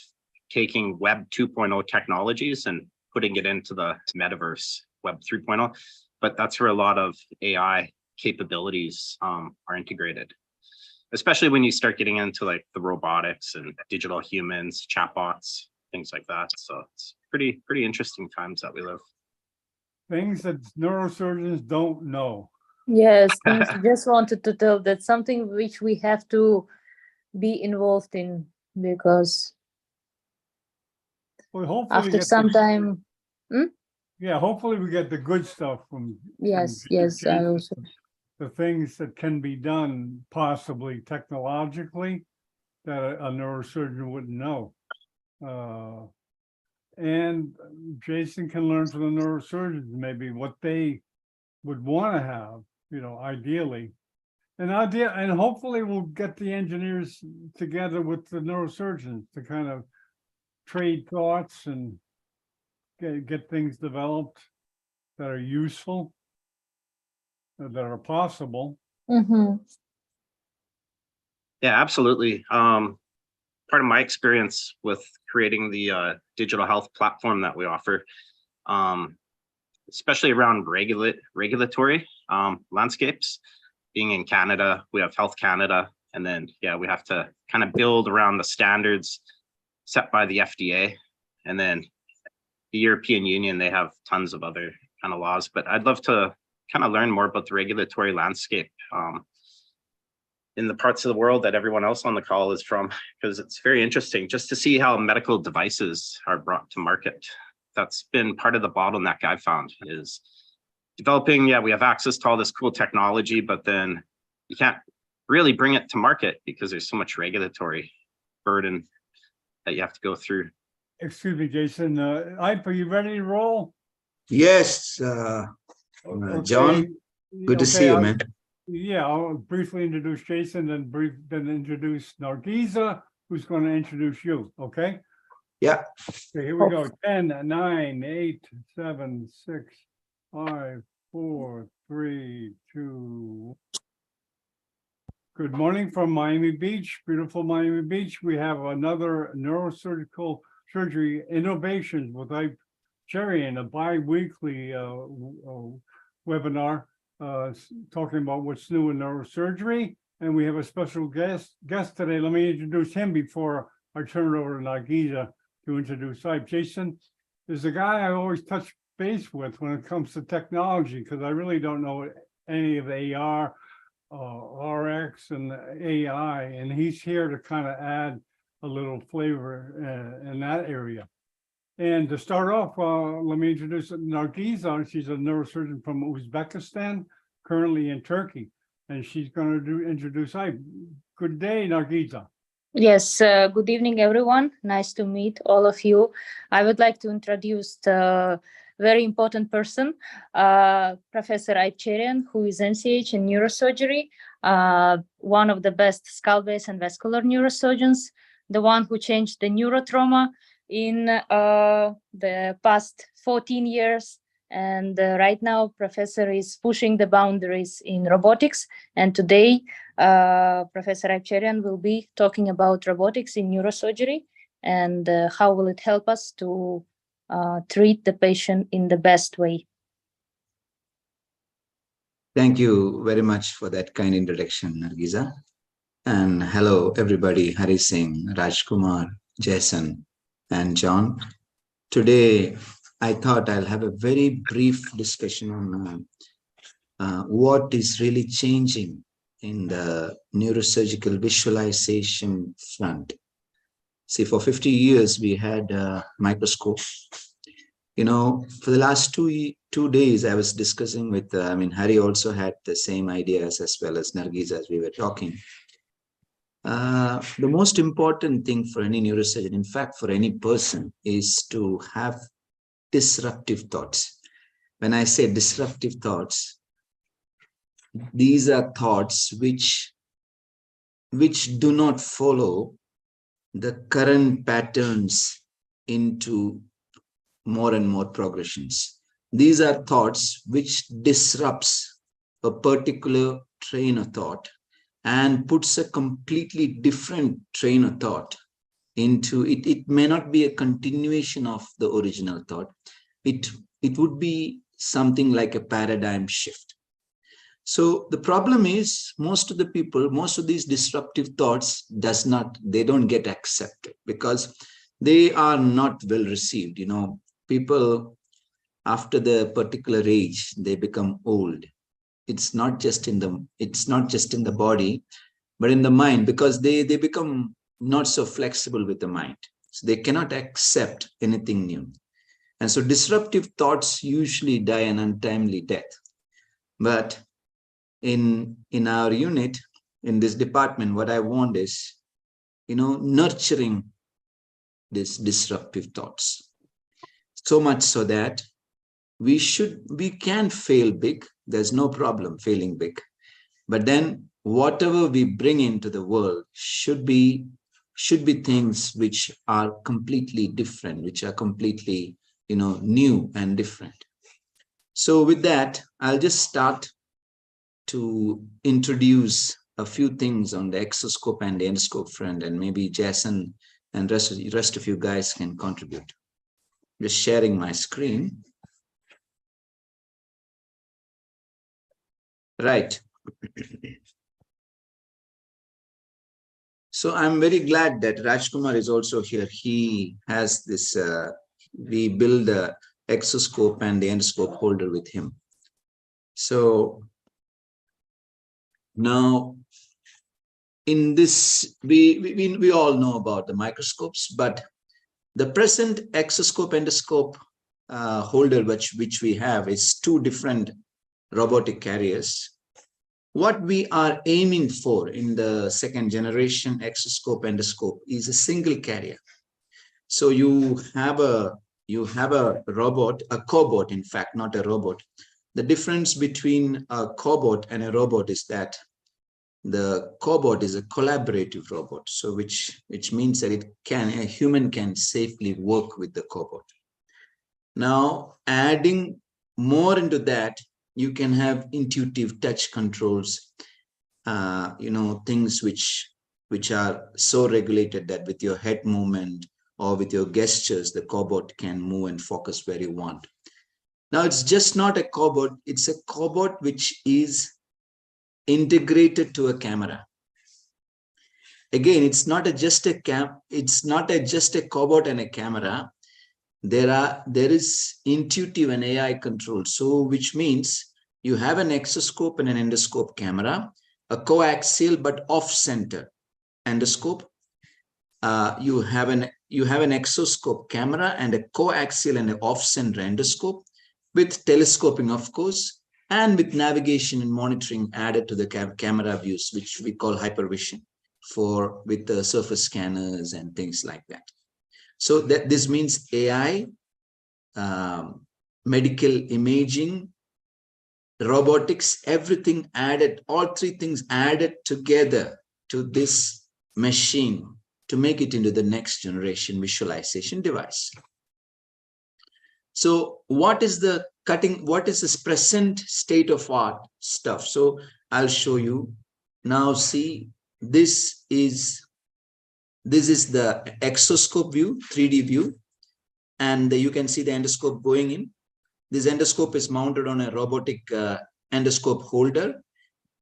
[SPEAKER 6] taking Web 2.0 technologies and putting it into the metaverse Web 3.0, but that's where a lot of AI capabilities are integrated, especially when you start getting into like the robotics and digital humans, chatbots, things like that. So it's pretty interesting times that we live.
[SPEAKER 3] Things that neurosurgeons don't know.
[SPEAKER 4] Yes, things just wanted to tell that something which we have to be involved in, because
[SPEAKER 3] Well, hopefully
[SPEAKER 4] after some time,
[SPEAKER 3] yeah, hopefully we get the good stuff from
[SPEAKER 4] yes,
[SPEAKER 3] from
[SPEAKER 4] yes, I
[SPEAKER 3] Jason.
[SPEAKER 4] also,
[SPEAKER 3] The things that can be done possibly technologically that a neurosurgeon wouldn't know. And Jason can learn from the neurosurgeons maybe what they would want to have, ideally. And hopefully we'll get the engineers together with the neurosurgeons to kind of trade thoughts and get things developed that are useful, that are possible.
[SPEAKER 4] Mhm.
[SPEAKER 6] Yeah, absolutely. Part of my experience with creating the digital health platform that we offer, especially around regulatory landscapes. Being in Canada, we have Health Canada, and then we have to kind of build around the standards set by the FDA, and then the European Union, they have tons of other kind of laws. But I'd love to kind of learn more about the regulatory landscape in the parts of the world that everyone else on the call is from, because it's very interesting just to see how medical devices are brought to market. That's been part of the bottleneck I've found, is developing, we have access to all this cool technology, but then you can't really bring it to market because there's so much regulatory burden that you have to go through.
[SPEAKER 3] Excuse me, Jason. Iype, are you ready to roll?
[SPEAKER 8] Yes, John, good to see you, man.
[SPEAKER 3] Yeah, I'll briefly introduce Jason, then introduce Nargiza, who's going to introduce you, okay?
[SPEAKER 8] Yeah.
[SPEAKER 3] Okay, here we go. 10, 9, 8, 7, 6, 5, 4, 3, 2. Good morning from Miami Beach, beautiful Miami Beach. We have another neurosurgical surgery innovations with Iype Cherian, a bi-weekly webinar talking about what's new in neurosurgery. And we have a special guest today. Let me introduce him before I turn it over to Nargiza to introduce Iype. Jason is a guy I always touch base with when it comes to technology, because I really don't know any of AR, RX and AI, and he's here to kind of add a little flavor in that area. And to start off, let me introduce Nargiza. She's a neurosurgeon from Uzbekistan, currently in Turkey, and she's going to introduce Iype. Good day, Nargiza.
[SPEAKER 4] Yes, good evening, everyone. Nice to meet all of you. I would like to introduce the very important person, Professor Iype Cherian, who is NCH in neurosurgery, one of the best skull-base and vascular neurosurgeons, the one who changed the neurotrauma in the past 14 years. And right now, Professor is pushing the boundaries in robotics. And today, Professor Iype Cherian will be talking about robotics in neurosurgery and how will it help us to treat the patient in the best way.
[SPEAKER 8] Thank you very much for that kind introduction, Nargiza. And hello, everybody. Hari Singh, Rajkumar, Jason, and John. Today, I thought I'll have a very brief discussion on what is really changing in the neurosurgical visualization front. See, for 50 years, we had a microscope. For the last two days, I was discussing with, Hari also had the same ideas as well as Nargiza as we were talking. The most important thing for any neurosurgeon, in fact, for any person, is to have disruptive thoughts. When I say disruptive thoughts, these are thoughts which do not follow the current patterns into more and more progressions. These are thoughts which disrupts a particular train of thought and puts a completely different train of thought into it. It may not be a continuation of the original thought. It would be something like a paradigm shift. So the problem is most of the people, most of these disruptive thoughts they don't get accepted because they are not well received. You know, people after the particular age, they become old. It's not just in the body, but in the mind, because they become not so flexible with the mind. So they cannot accept anything new. And so disruptive thoughts usually die an untimely death. But in our unit, in this department, what I want is, nurturing these disruptive thoughts. So much so that we can fail big. There's no problem failing big. But then whatever we bring into the world should be things which are completely different, which are completely, new and different. So with that, I'll just start to introduce a few things on the exoscope and the endoscope front, and maybe Jason and rest of you guys can contribute. Just sharing my screen. Right. So I'm very glad that Rajkumar is also here. He has this, we build the exoscope and the endoscope holder with him. So now in this, we all know about the microscopes, but the present exoscope endoscope holder which we have is two different robotic carriers. What we are aiming for in the second generation exoscope endoscope is a single carrier. So you have a robot, a cobot, in fact, not a robot. The difference between a cobot and a robot is that the cobot is a collaborative robot. So which means that a human can safely work with the cobot. Now, adding more into that, you can have intuitive touch controls, things which are so regulated that with your head movement or with your gestures, the cobot can move and focus where you want. Now, it's just not a cobot, it's a cobot which is integrated to a camera. Again, it's not just a cobot and a camera. There is intuitive and AI control. So which means you have an exoscope and an endoscope camera, a coaxial but off-center endoscope. You have an exoscope camera and a coaxial and an off-center endoscope with telescoping, of course, and with navigation and monitoring added to the camera views, which we call hypervision with the surface scanners and things like that. So this means AI, medical imaging, robotics, everything added, all three things added together to this machine to make it into the next generation visualization device. So what is this present state of art stuff? So I'll show you. Now see, this is the exoscope view, 3D view, and you can see the endoscope going in. This endoscope is mounted on a robotic endoscope holder.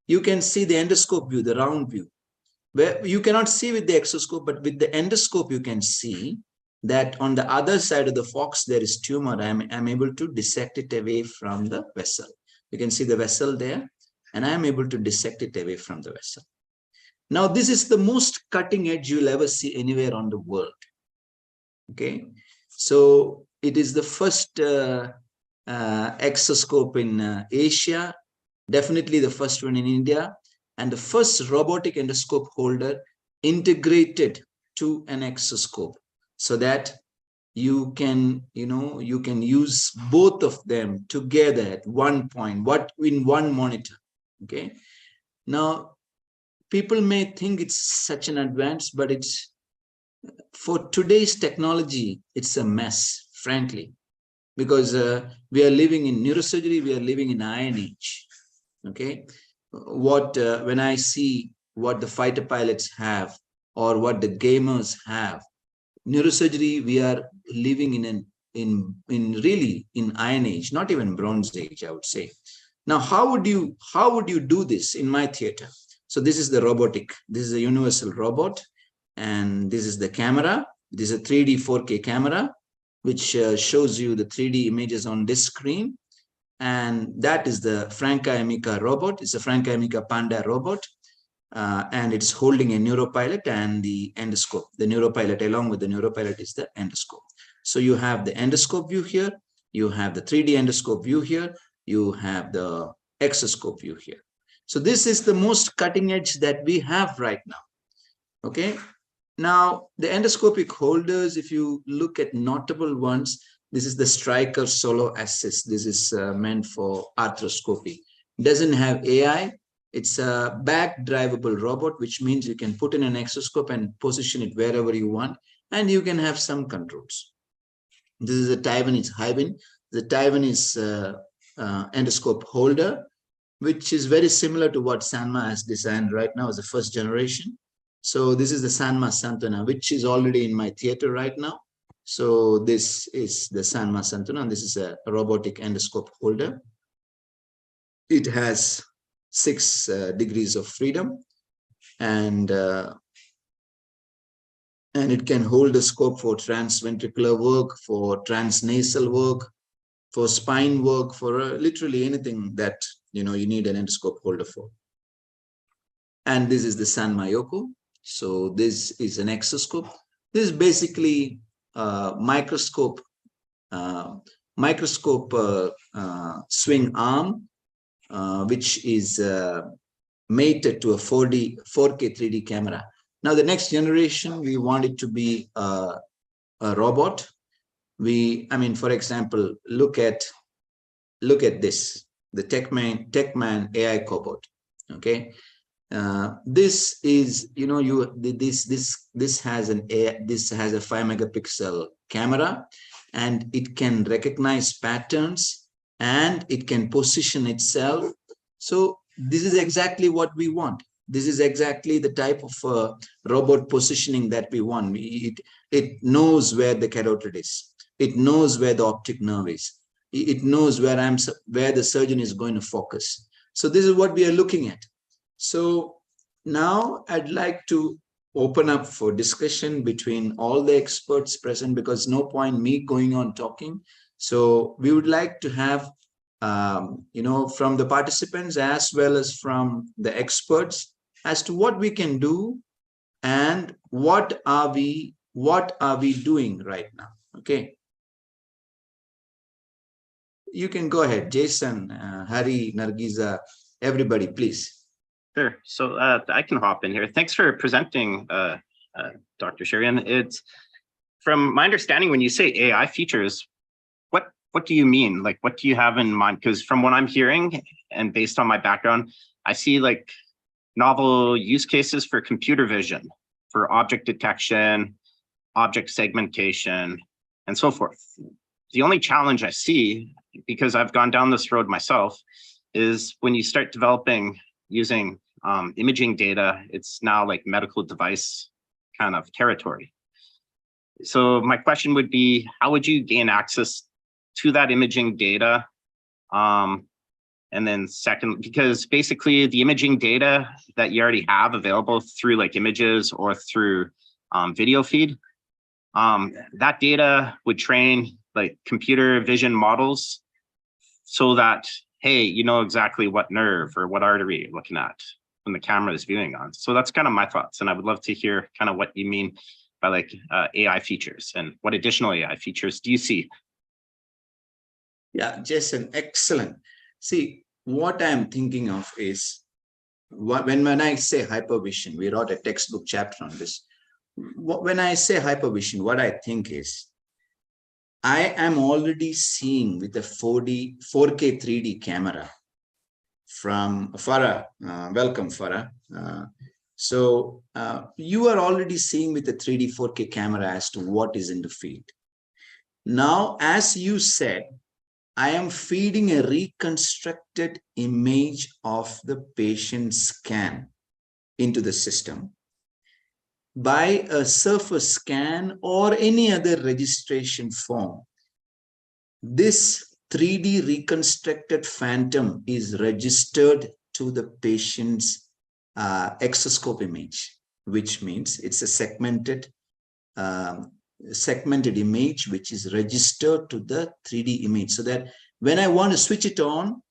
[SPEAKER 8] You can see the endoscope view, the round view, where you cannot see with the exoscope, but with the endoscope, you can see that on the other side of the fox, there is tumor. I'm able to dissect it away from the vessel. You can see the vessel there, and I'm able to dissect it away from the vessel. Now, this is the most cutting edge you'll ever see anywhere on the world. Okay, so it is the first exoscope in Asia, definitely the first one in India, and the first robotic endoscope holder integrated to an exoscope, so that you can use both of them together at one point, in one monitor. Okay, now people may think it's such an advance, but it's, for today's technology, it's a mess, frankly, because we are living in neurosurgery, we are living in iron age. Okay, when I see what the fighter pilots have or what the gamers have, neurosurgery, we are living in really in Iron Age, not even Bronze Age, I would say. Now, how would you do this in my theater? So this is the robotic. This is a universal robot, and this is the camera. This is a 3D 4K camera, which shows you the 3D images on this screen. And that is the Franca Amica robot. It's a Franca Amica Panda robot. And it's holding a neuropilot and the endoscope. The neuropilot, along with the neuropilot, is the endoscope. So you have the endoscope view here. You have the 3D endoscope view here. You have the exoscope view here. So this is the most cutting edge that we have right now. Okay. Now, the endoscopic holders, if you look at notable ones, this is the Stryker Solo Assist. This is meant for arthroscopy. Doesn't have AI. It's a back drivable robot, which means you can put in an exoscope and position it wherever you want, and you can have some controls. This is a Taiwanese Hybin. The Taiwanese endoscope holder, which is very similar to what Sanma has designed right now as the first generation. So this is the Sanma Santana, which is already in my theater right now. So this is the Sanma Santana, and this is a robotic endoscope holder. It has 6 degrees of freedom, and it can hold a scope for transventricular work, for transnasal work, for spine work, for literally anything that you need an endoscope holder for. And this is the Sanma Yoko. So this is an exoscope. This is basically microscope swing arm, which is mated to a 4K 3D camera. Now, the next generation, we want it to be a robot. For example, look at this, the TechMan AI cobot. Okay, this is this has a 5 megapixel camera, and it can recognize patterns, and it can position itself. So this is exactly what we want. This is exactly the type of robot positioning that we want. It knows where the carotid is. It knows where the optic nerve is. It knows where the surgeon is going to focus. So this is what we are looking at. So now I'd like to open up for discussion between all the experts present, because no point me going on talking. So we would like to have, from the participants as well as from the experts, as to what we can do and what are we doing right now. Okay. You can go ahead, Jason, Hari, Nargiza, everybody, please.
[SPEAKER 6] Sure. So I can hop in here. Thanks for presenting, Dr. Cherian. It's, from my understanding, when you say AI features, what do you mean? Like, what do you have in mind? Because from what I'm hearing, and based on my background, I see like novel use cases for computer vision, for object detection, object segmentation, and so forth. The only challenge I see, because I've gone down this road myself, is when you start developing using imaging data, it's now like medical device kind of territory. So my question would be, how would you gain access to that imaging data? And then second, because basically the imaging data that you already have available through like images or through video feed, that data would train like computer vision models so that, hey, you know exactly what nerve or what artery you're looking at when the camera is viewing on. So that's kind of my thoughts. And I would love to hear kind of what you mean by like AI features, and what additional AI features do you see?
[SPEAKER 8] Yeah, Jason, excellent. See, what I'm thinking of is, when I say hypervision, we wrote a textbook chapter on this. When I say hypervision, what I think is, I am already seeing with a 4K 3D camera from Farah. Welcome, Farah. So you are already seeing with the 3D 4K camera as to what is in the field. Now, as you said, I am feeding a reconstructed image of the patient scan into the system by a surface scan or any other registration form. this 3D reconstructed phantom is registered to the patient's exoscope image, which means it's a segmented image which is registered to the 3D image, so that when I want to switch it on,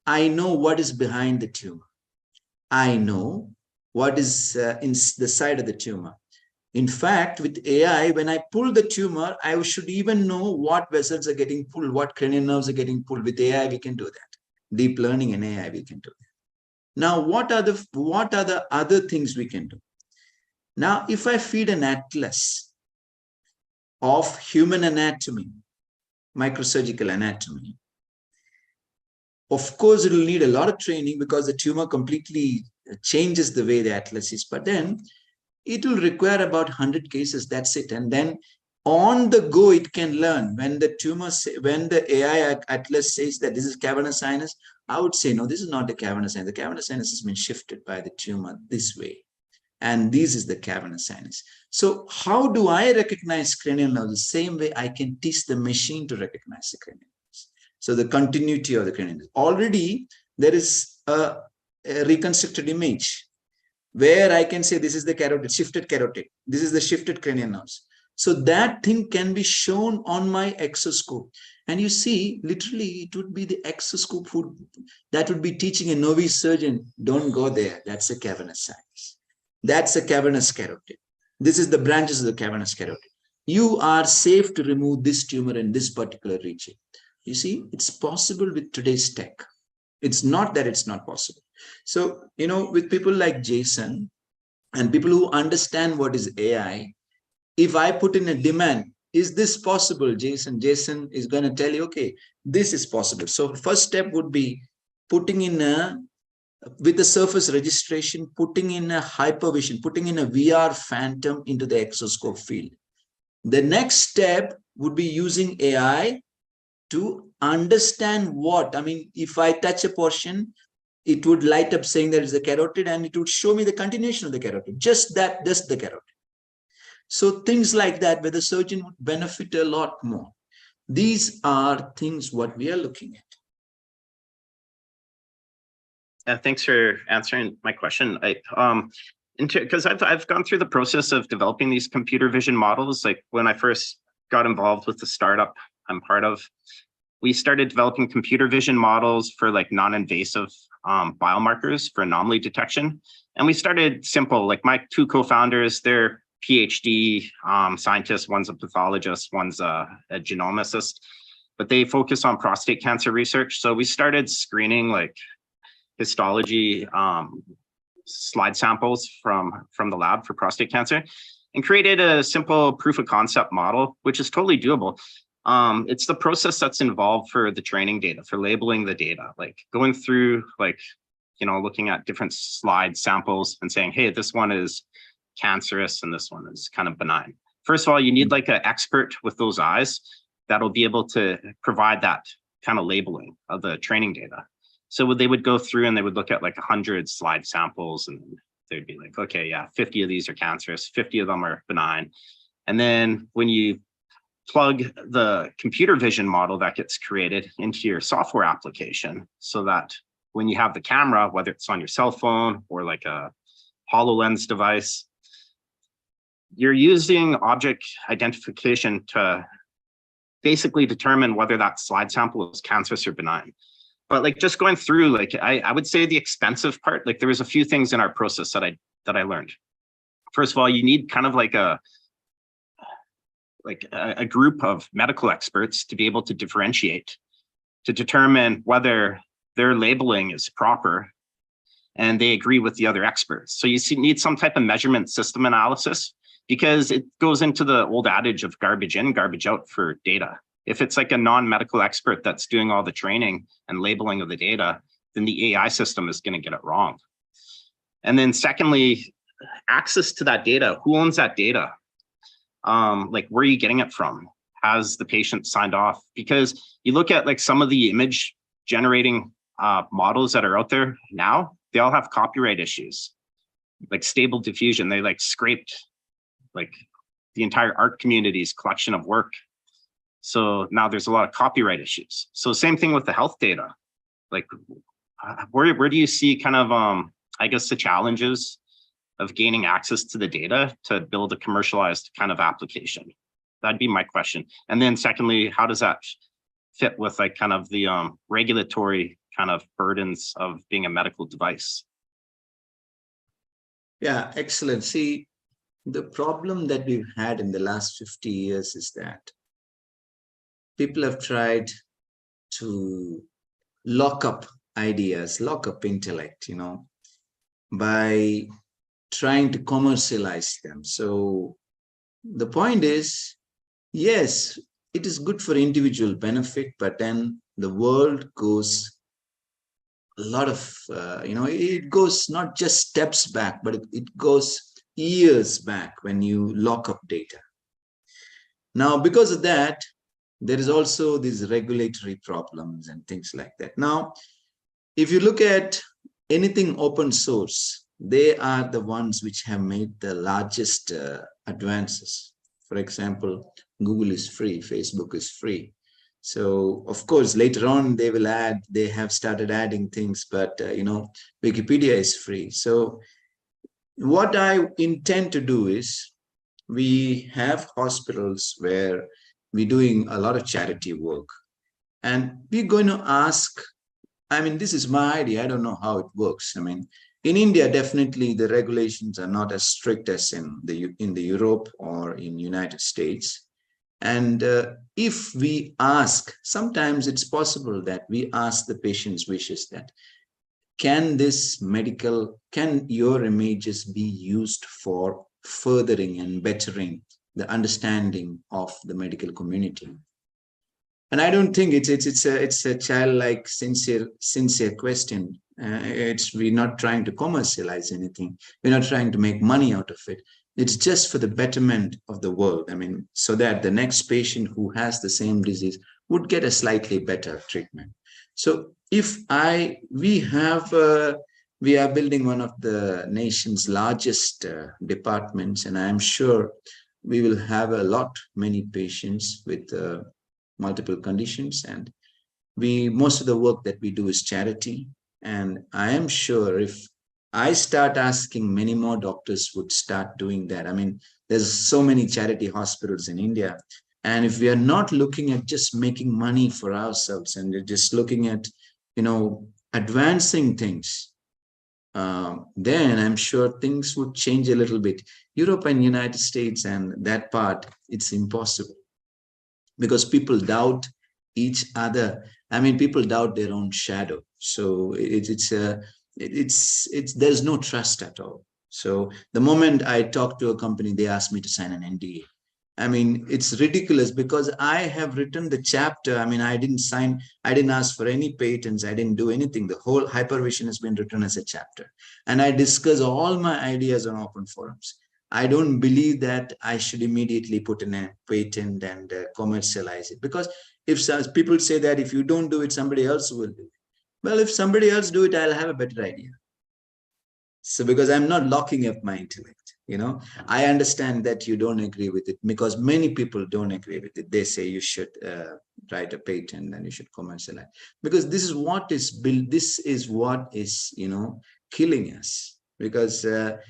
[SPEAKER 8] I know what is behind the tumor. I know what is in the side of the tumor. In fact, with AI, when I pull the tumor, I should even know what vessels are getting pulled, what cranial nerves are getting pulled. With AI, we can do that. Deep learning and AI, we can do that. Now, what are the other things we can do? Now, if I feed an atlas of human anatomy, microsurgical anatomy, of course, it will need a lot of training because the tumor completely changes the way the atlas is. But then it will require about 100 cases. That's it. And then on the go, it can learn. When the AI atlas says that this is cavernous sinus, I would say, no, this is not the cavernous sinus. The cavernous sinus has been shifted by the tumor this way. And this is the cavernous sinus. So how do I recognize cranial nerves? The same way I can teach the machine to recognize the cranial nerves. So the continuity of the cranial nerves. Already there is a reconstructed image where I can say this is the carotid, shifted carotid. This is the shifted cranial nerves. So that thing can be shown on my exoscope. And you see, literally, it would be the exoscope that would be teaching a novice surgeon, don't go there. That's a cavernous sinus. That's a cavernous carotid. This is the branches of the cavernous carotid. You are safe to remove this tumor in this particular region. You see, it's possible with today's tech. It's not that it's not possible. So, with people like Jason and people who understand what is AI, if I put in a demand, is this possible, Jason? Jason is going to tell you, okay, this is possible. So first step would be putting in with the surface registration, putting in a hypervision, putting in a VR phantom into the exoscope field. The next step would be using AI to understand if I touch a portion, it would light up saying there is a carotid and it would show me the continuation of the carotid, just the carotid. So things like that, where the surgeon would benefit a lot more. These are things what we are looking at.
[SPEAKER 6] Thanks for answering my question. Because I've gone through the process of developing these computer vision models. Like when I first got involved with the startup I'm part of, we started developing computer vision models for like non-invasive biomarkers for anomaly detection. And we started simple. Like my two co-founders, they're PhD scientists. One's a pathologist, one's a genomicist, but they focus on prostate cancer research. So we started screening like histology slide samples from the lab for prostate cancer and created a simple proof of concept model, which is totally doable. It's the process that's involved for the training data, for labeling the data, like going through looking at different slide samples and saying, hey, this one is cancerous and this one is kind of benign. First of all, you need like an expert with those eyes that'll be able to provide that kind of labeling of the training data. So they would go through and they would look at like 100 slide samples and they'd be like, okay, yeah, 50 of these are cancerous, 50 of them are benign. And then when you plug the computer vision model that gets created into your software application, so that when you have the camera, whether it's on your cell phone or like a HoloLens device, you're using object identification to basically determine whether that slide sample is cancerous or benign. But like just going through, like I would say the expensive part, like there was a few things in our process that I learned. First of all, you need kind of like a group of medical experts to be able to differentiate, to determine whether their labeling is proper and they agree with the other experts. So you need some type of measurement system analysis, because it goes into the old adage of garbage in, garbage out for data. If it's like a non-medical expert that's doing all the training and labeling of the data, then the AI system is going to get it wrong. And then secondly, access to that data. Who owns that data? Like, where are you getting it from? Has the patient signed off? Because you look at like some of the image generating models that are out there now, they all have copyright issues, like Stable Diffusion. They like scraped like the entire art community's collection of work So now there's a lot of copyright issues. So same thing with the health data. Like, where do you see kind of, I guess, the challenges of gaining access to the data to build a commercialized kind of application? That'd be my question. And then secondly, how does that fit with like kind of the regulatory kind of burdens of being a medical device?
[SPEAKER 8] Yeah, excellent. See, the problem that we've had in the last 50 years is that people have tried to lock up ideas, lock up intellect, by trying to commercialize them. So the point is, yes, it is good for individual benefit, but then the world goes a lot of, it goes not just steps back, but it goes years back when you lock up data. Now, because of that, there is also these regulatory problems and things like that. Now, if you look at anything open source, they are the ones which have made the largest advances. For example, Google is free, Facebook is free. So of course, later on they have started adding things, but Wikipedia is free. So what I intend to do is, we have hospitals where we're doing a lot of charity work, and we're going to ask, this is my idea, I don't know how it works. In India, definitely the regulations are not as strict as in the Europe or in United States. And if we ask, sometimes it's possible that we ask the patient's wishes that, can your images be used for furthering and bettering the understanding of the medical community? And I don't think it's a childlike, sincere question. We're not trying to commercialize anything. We're not trying to make money out of it. It's just for the betterment of the world. So that the next patient who has the same disease would get a slightly better treatment. So we are building one of the nation's largest departments, and I'm sure we will have many patients with multiple conditions. And most of the work that we do is charity. And I am sure if I start asking, many more doctors would start doing that. There's so many charity hospitals in India. And if we are not looking at just making money for ourselves and we're just looking at, advancing things, then I'm sure things would change a little bit. Europe and United States and that part, it's impossible because people doubt each other. People doubt their own shadow. So there's no trust at all. So the moment I talk to a company, they ask me to sign an NDA. It's ridiculous because I have written the chapter. I didn't ask for any patents. I didn't do anything. The whole hypervision has been written as a chapter. And I discuss all my ideas on open forums. I don't believe that I should immediately put in a patent and commercialize it. Because if people say that if you don't do it, somebody else will do it. Well, if somebody else do it, I'll have a better idea. So because I'm not locking up my intellect. I understand that you don't agree with it because many people don't agree with it. They say you should write a patent and you should commercialize, because this is what is built. This is what is, killing us, because, the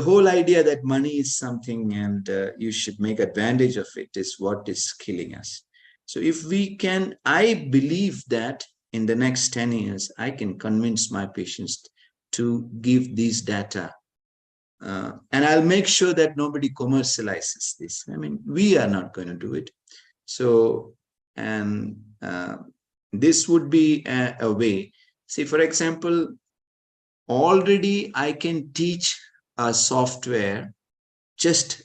[SPEAKER 8] whole idea that money is something and you should make advantage of it is what is killing us. So if we can, I believe that in the next 10 years, I can convince my patients to give these data. And I'll make sure that nobody commercializes this. We are not going to do it. So, and this would be a way. See, for example, already I can teach a software, just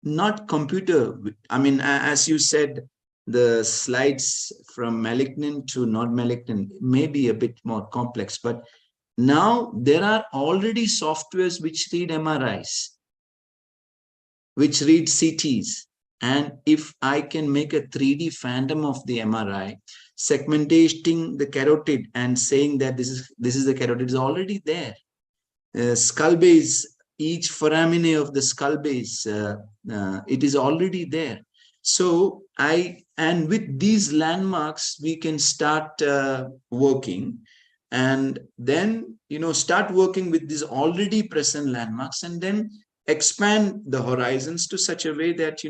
[SPEAKER 8] not computer. As you said, the slides from malignant to not malignant may be a bit more complex, but now there are already softwares which read MRIs, which read CTs. And if I can make a 3D phantom of the MRI, segmenting the carotid and saying that this is the carotid is already there. Skull base each foramine of the skull base, it is already there. So and with these landmarks, we can start working, and then, start working with these already present landmarks, and then expand the horizons to such a way that,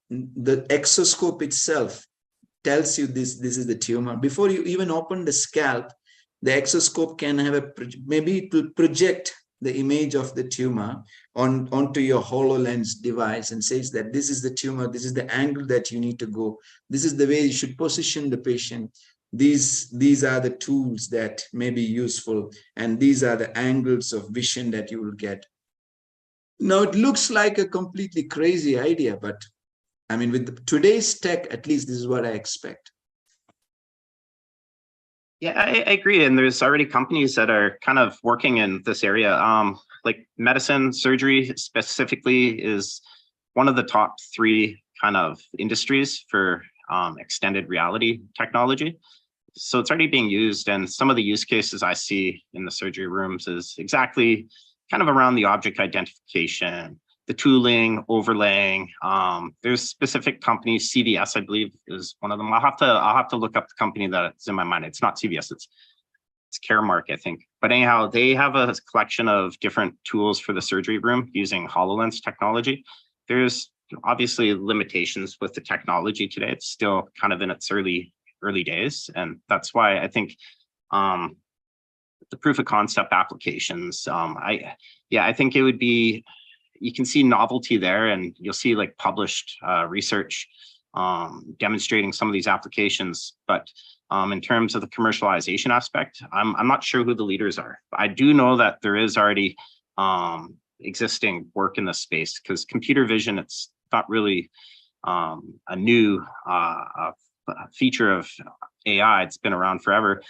[SPEAKER 8] the exoscope itself tells you this is the tumor. Before you even open the scalp, the exoscope can have maybe it will project the image of the tumor onto your HoloLens device and says that this is the tumor, this is the angle that you need to go, this is the way you should position the patient, these are the tools that may be useful, and these are the angles of vision that you will get. Now, it looks like a completely crazy idea, but I mean, with today's tech, at least this is what I expect.
[SPEAKER 6] Yeah, I agree. And there's already companies that are kind of working in this area. Like medicine, surgery specifically is one of the top 3 kind of industries for extended reality technology. So it's already being used. And some of the use cases I see in the surgery rooms is exactly kind of around the object identification, the tooling, overlaying. There's specific companies, CVS, I believe, is one of them. I'll have to look up the company that's in my mind. It's not CVS, it's Caremark, I think. But anyhow, they have a collection of different tools for the surgery room using HoloLens technology. There's obviously limitations with the technology today. It's still kind of in its early days. And that's why I think the proof of concept applications, I think it would be, you can see novelty there, and you'll see like published research demonstrating some of these applications. But in terms of the commercialization aspect, I'm not sure who the leaders are. I do know that there is already existing work in this space, because computer vision, it's not really a new feature of AI. It's been around forever.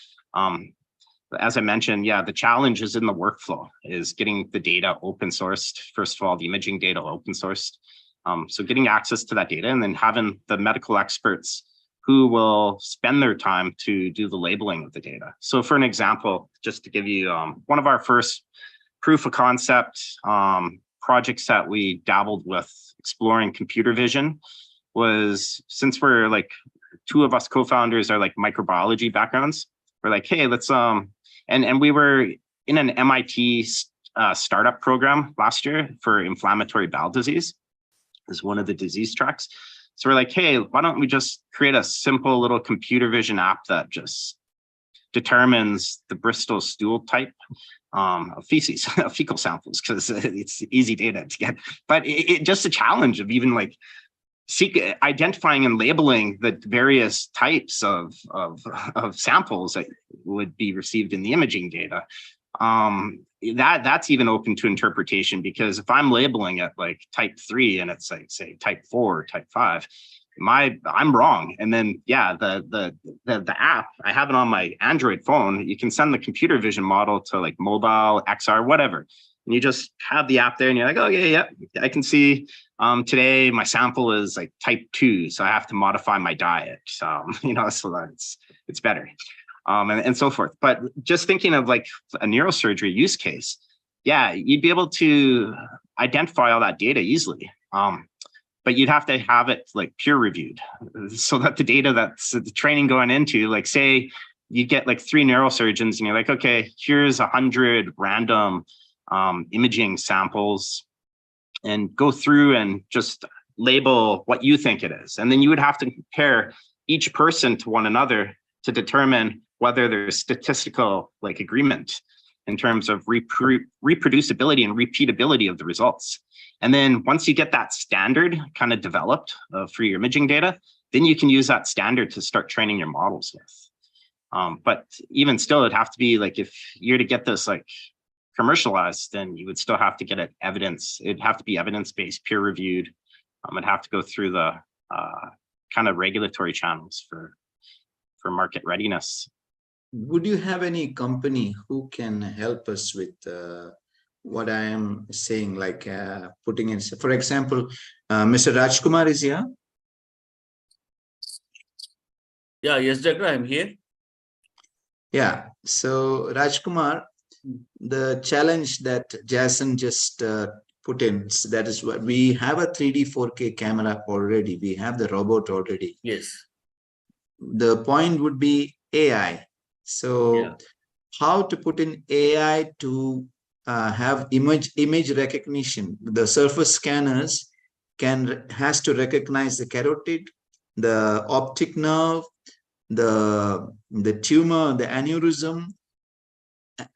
[SPEAKER 6] As I mentioned, the challenge is in the workflow, is getting the data open sourced. First of all, the imaging data open sourced. So getting access to that data, and then having the medical experts who will spend their time to do the labeling of the data. So for an example, just to give you one of our first proof of concept projects that we dabbled with exploring computer vision was, since we're like, 2 of us co-founders are like microbiology backgrounds, we're like, hey, let's and we were in an MIT startup program last year for inflammatory bowel disease as one of the disease tracks. So we're like, hey, why don't we just create a simple little computer vision app that just determines the Bristol stool type of feces, fecal samples, because it's easy data to get. But it just a challenge of even like identifying and labeling the various types of samples that would be received in the imaging data. That's even open to interpretation, because if I'm labeling it like type 3 and it's like, say, type 4 or type 5, I'm wrong. And then the app, I have it on my Android phone. You can send the computer vision model to like mobile, XR, whatever. And you just have the app there and you're like, oh yeah, I can see today my sample is like type 2, so I have to modify my diet. So that it's better. And so forth. But just thinking of like a neurosurgery use case, you'd be able to identify all that data easily. But you'd have to have it like peer reviewed, so that the data that's the training going into, like, say you get like 3 neurosurgeons and you're like, okay, here's 100 random imaging samples, and go through and just label what you think it is. And then you would have to compare each person to one another to determine whether there's statistical like agreement in terms of reproducibility and repeatability of the results. And then once you get that standard kind of developed for your imaging data, then you can use that standard to start training your models with. But even still, it'd have to be like, if you're to get this like commercialized, then you would still have to get it evidence. It'd have to be evidence-based, peer reviewed. It'd have to go through the kind of regulatory channels for market readiness.
[SPEAKER 8] Would you have any company who can help us with what I am saying, like putting in, for example, Mr. Rajkumar is here?
[SPEAKER 9] Yeah, yes, Doctor, I'm here.
[SPEAKER 8] Yeah, so Rajkumar, the challenge that Jason just put in, so that is what we have a 3D 4K camera already. We have the robot already.
[SPEAKER 9] Yes.
[SPEAKER 8] The point would be AI. So how to put in AI to have image recognition. The surface scanners has to recognize the carotid, the optic nerve, the tumor, the aneurysm,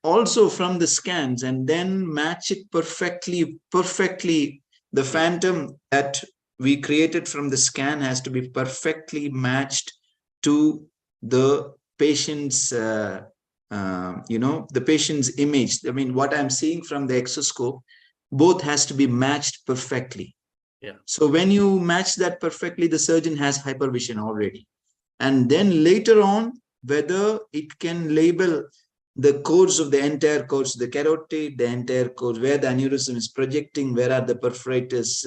[SPEAKER 8] also from the scans, and then match it perfectly. The phantom that we created from the scan has to be perfectly matched to the patient's the patient's image. I mean, what I'm seeing from the exoscope, both has to be matched perfectly.
[SPEAKER 9] Yeah.
[SPEAKER 8] So when you match that perfectly, the surgeon has hypervision already. And then later on, whether it can label the course of the entire course, the carotid, the entire course, where the aneurysm is projecting, where are the perforators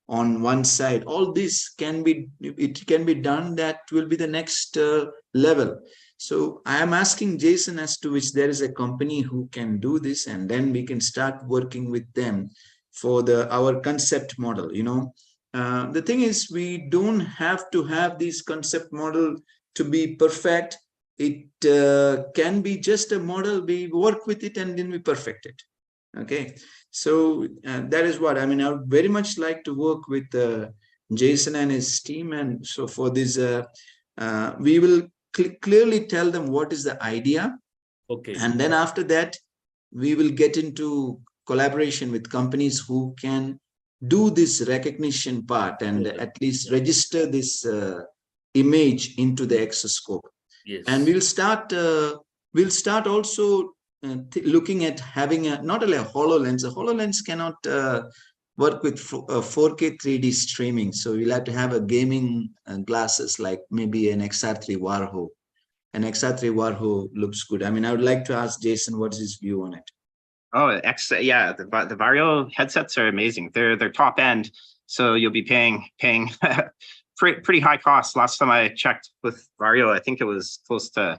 [SPEAKER 8] on one side, all this can be done. That will be the next level. So I am asking Jason as to which there is a company who can do this, and then we can start working with them for our concept model. The thing is, we don't have to have this concept model to be perfect. It can be just a model. We work with it and then we perfect it. Okay, so that is what I mean. I would very much like to work with Jason and his team, and so for this, we will clearly tell them what is the idea.
[SPEAKER 9] Okay.
[SPEAKER 8] And then after that, we will get into collaboration with companies who can do this recognition part and at least register this image into the exoscope.
[SPEAKER 9] Yes.
[SPEAKER 8] And we'll start also looking at having not only a HoloLens. A HoloLens cannot work with 4K 3D streaming. So we'll have to have a gaming glasses, like maybe an XR3 Warho. An XR3 Warho looks good. I mean, I would like to ask Jason, what's his view on it?
[SPEAKER 6] Oh, the Vario headsets are amazing. They're top end, so you'll be paying pretty high cost. Last time I checked with Vario, I think it was close to,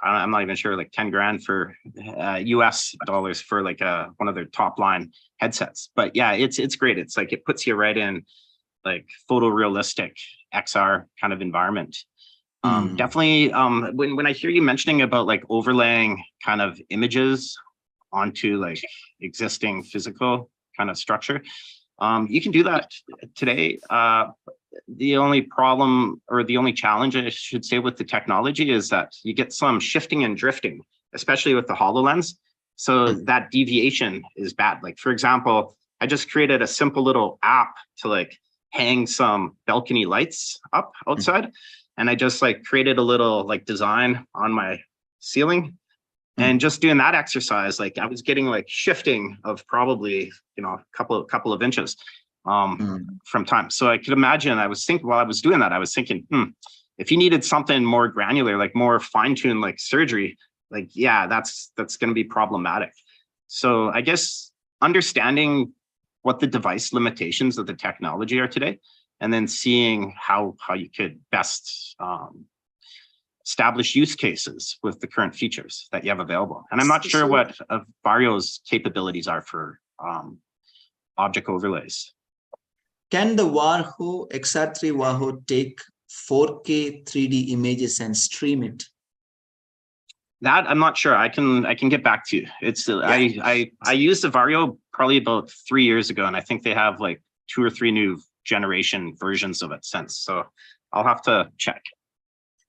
[SPEAKER 6] I'm not even sure, like 10 grand for US dollars for like one of their top line headsets. But yeah, it's great. It's like it puts you right in like photorealistic XR kind of environment. Definitely, when I hear you mentioning about like overlaying kind of images onto like existing physical kind of structure, you can do that today. The only problem, or the only challenge I should say, with the technology is that you get some shifting and drifting, especially with the HoloLens. So that deviation is bad. Like, for example, I just created a simple little app to like hang some balcony lights up outside. And I just like created a little like design on my ceiling. And just doing that exercise, like I was getting like shifting of probably, a couple of inches from time. So I could imagine, I was thinking while I was doing that, I was thinking, if you needed something more granular, like more fine-tuned, like surgery, like, yeah, that's going to be problematic. So I guess understanding what the device limitations of the technology are today, and then seeing how you could best establish use cases with the current features that you have available. And I'm not sure what Vario's capabilities are for object overlays.
[SPEAKER 8] Can the Warho, XR3 Warho, take 4K 3D images and stream it?
[SPEAKER 6] That I'm not sure. I can get back to you. It's I used the Vario probably about 3 years ago, and I think they have like 2 or 3 new generation versions of it since. So I'll have to check.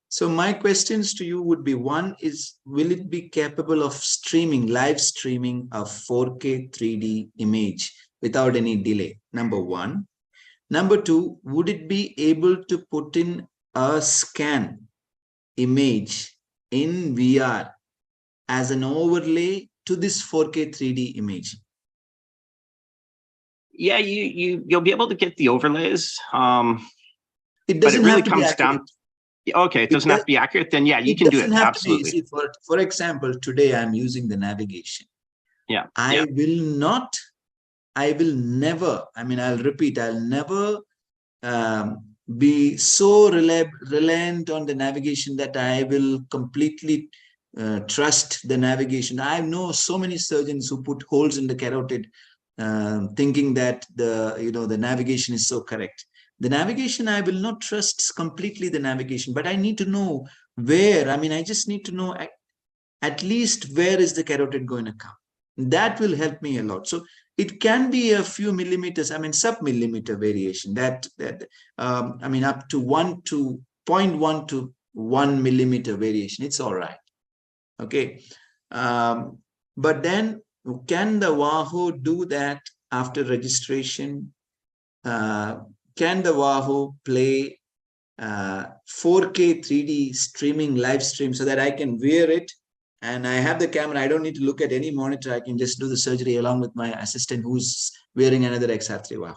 [SPEAKER 8] So my questions to you would be, one is, will it be capable of live streaming a 4K 3D image without any delay? Number one. Number two, would it be able to put in a scan image in VR as an overlay to this 4K 3D image?
[SPEAKER 6] Yeah, you'll be able to get the overlays.
[SPEAKER 8] It doesn't
[SPEAKER 6] really
[SPEAKER 8] have to
[SPEAKER 6] comes
[SPEAKER 8] be accurate.
[SPEAKER 6] down. Okay, it doesn't have to be accurate. Then yeah, you can do it. Absolutely.
[SPEAKER 8] See, for example, today I'm using the navigation.
[SPEAKER 6] Yeah.
[SPEAKER 8] I will never, I mean, I'll repeat, I'll never be so reliant on the navigation that I will completely trust the navigation. I know so many surgeons who put holes in the carotid, thinking that the navigation is so correct. The navigation, I will not trust completely the navigation, but I need to know where. I mean, I just need to know at least where is the carotid going to come. That will help me a lot. So it can be a few millimeters, I mean, sub-millimeter variation. I mean, up to 1 to 0.1 to 1 millimeter variation. It's all right. Okay. But then can the Wahoo do that after registration? Can the Wahoo play 4K 3D streaming live stream so that I can wear it and I have the camera? I don't need to look at any monitor. I can just do the surgery along with my assistant who's wearing another XR3 Wahoo.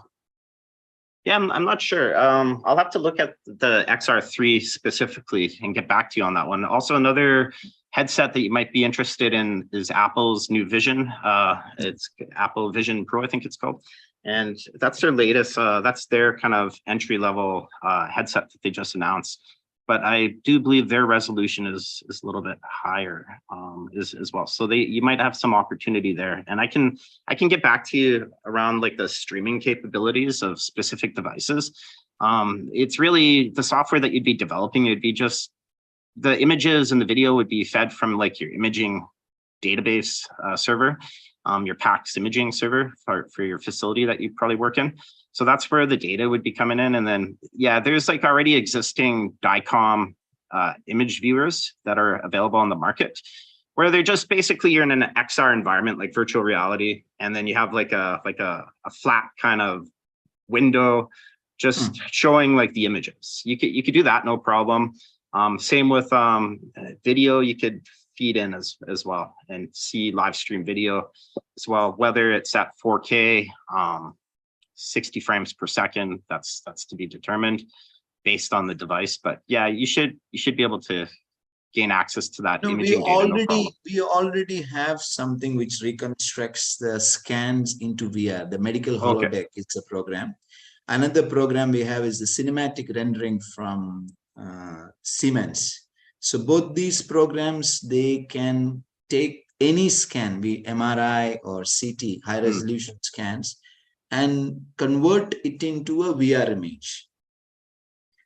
[SPEAKER 6] Yeah, I'm not sure. I'll have to look at the XR3 specifically and get back to you on that one. Also, another headset that you might be interested in is Apple's new Vision. It's Apple Vision Pro, I think it's called. And that's their latest, that's their kind of entry-level headset that they just announced. But I do believe their resolution is a little bit higher as well. So you might have some opportunity there. And I can get back to you around like the streaming capabilities of specific devices. It's really the software that you'd be developing. It'd be just the images and the video would be fed from like your imaging database server. Your PACS imaging server for your facility that you probably work in. So that's where the data would be coming in. And then, yeah, there's like already existing DICOM image viewers that are available on the market, where they're just basically you're in an XR environment, like virtual reality. And then you have like a flat kind of window just showing like the images. You could do that, no problem. Same with video, you could feed in as well and see live stream video as well, whether it's at 4K, 60 frames per second, that's to be determined based on the device. But yeah, you should be able to gain access to that imaging data.
[SPEAKER 8] We already have something which reconstructs the scans into VR. The medical holodeck is a program. Another program we have is the cinematic rendering from Siemens. So both these programs, they can take any scan, be MRI or CT, high resolution scans, and convert it into a VR image.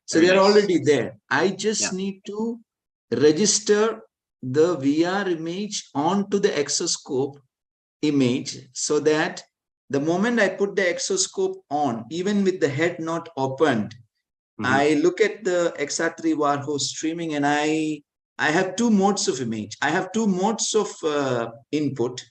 [SPEAKER 8] So they're already there. I just need to register the VR image onto the exoscope image so that the moment I put the exoscope on, even with the head not opened, I look at the XR3 Wahoo streaming and I have two modes of image. I have two modes of input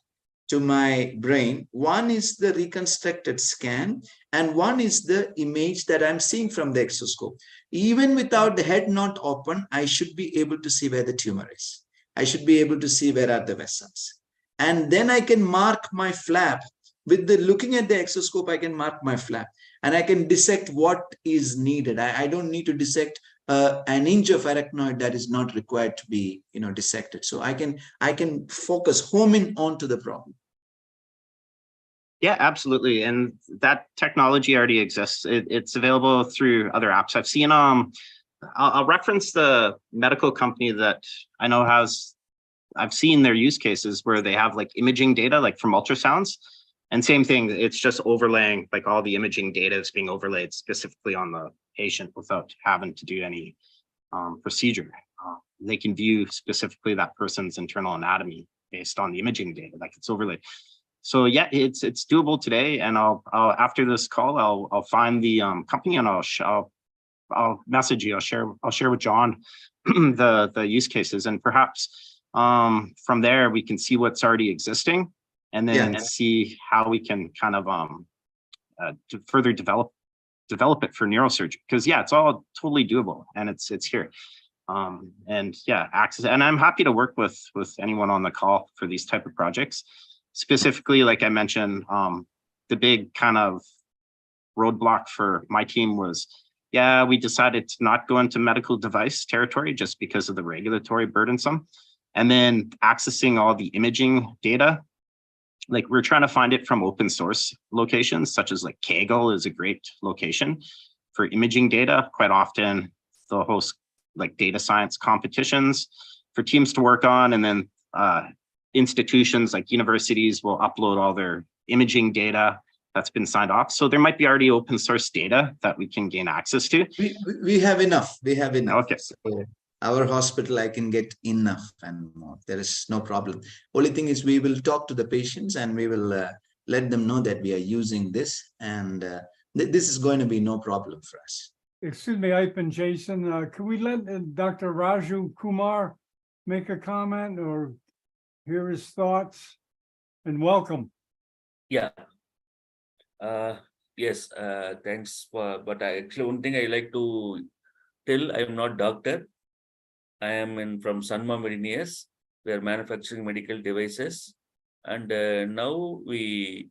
[SPEAKER 8] to my brain. One is the reconstructed scan and one is the image that I'm seeing from the exoscope. Even without the head not open, I should be able to see where the tumor is. I should be able to see where are the vessels. And then I can mark my flap. With the looking at the exoscope, I can mark my flap. And I can dissect what is needed. I don't need to dissect an inch of arachnoid that is not required to be, dissected. So I can focus, home in onto the problem.
[SPEAKER 6] Yeah, absolutely. And that technology already exists. It's available through other apps. I've seen, I'll reference the medical company that I know I've seen their use cases where they have like imaging data, like from ultrasounds. And same thing, it's just overlaying, like all the imaging data is being overlaid specifically on the patient without having to do any procedure. They can view specifically that person's internal anatomy based on the imaging data that gets overlaid. So yeah, it's doable today. And I'll after this call, I'll find the company and I'll message you. I'll share with John the use cases, and perhaps from there we can see what's already existing. And then see how we can kind of to further develop it for neurosurgery, because it's all totally doable and it's here. And access. And I'm happy to work with anyone on the call for these type of projects. Specifically, like I mentioned, the big kind of roadblock for my team was, we decided to not go into medical device territory just because of the regulatory burdensome, and then accessing all the imaging data. Like we're trying to find it from open source locations, such as like Kaggle is a great location for imaging data. Quite often they'll host like data science competitions for teams to work on, and then institutions like universities will upload all their imaging data that's been signed off. So there might be already open source data that we can gain access to.
[SPEAKER 8] We have enough. We have enough.
[SPEAKER 6] Okay.
[SPEAKER 8] So our hospital, I can get enough and more. There is no problem. Only thing is we will talk to the patients and we will let them know that we are using this, and this is going to be no problem for us.
[SPEAKER 3] Excuse me, Iype and Jason, can we let Dr. Raju Kumar make a comment or hear his thoughts? And welcome.
[SPEAKER 9] Yeah. Yes, thanks for, but actually one thing I like to tell, I'm not doctor. I am from Sanma Medinius. We are manufacturing medical devices. And now we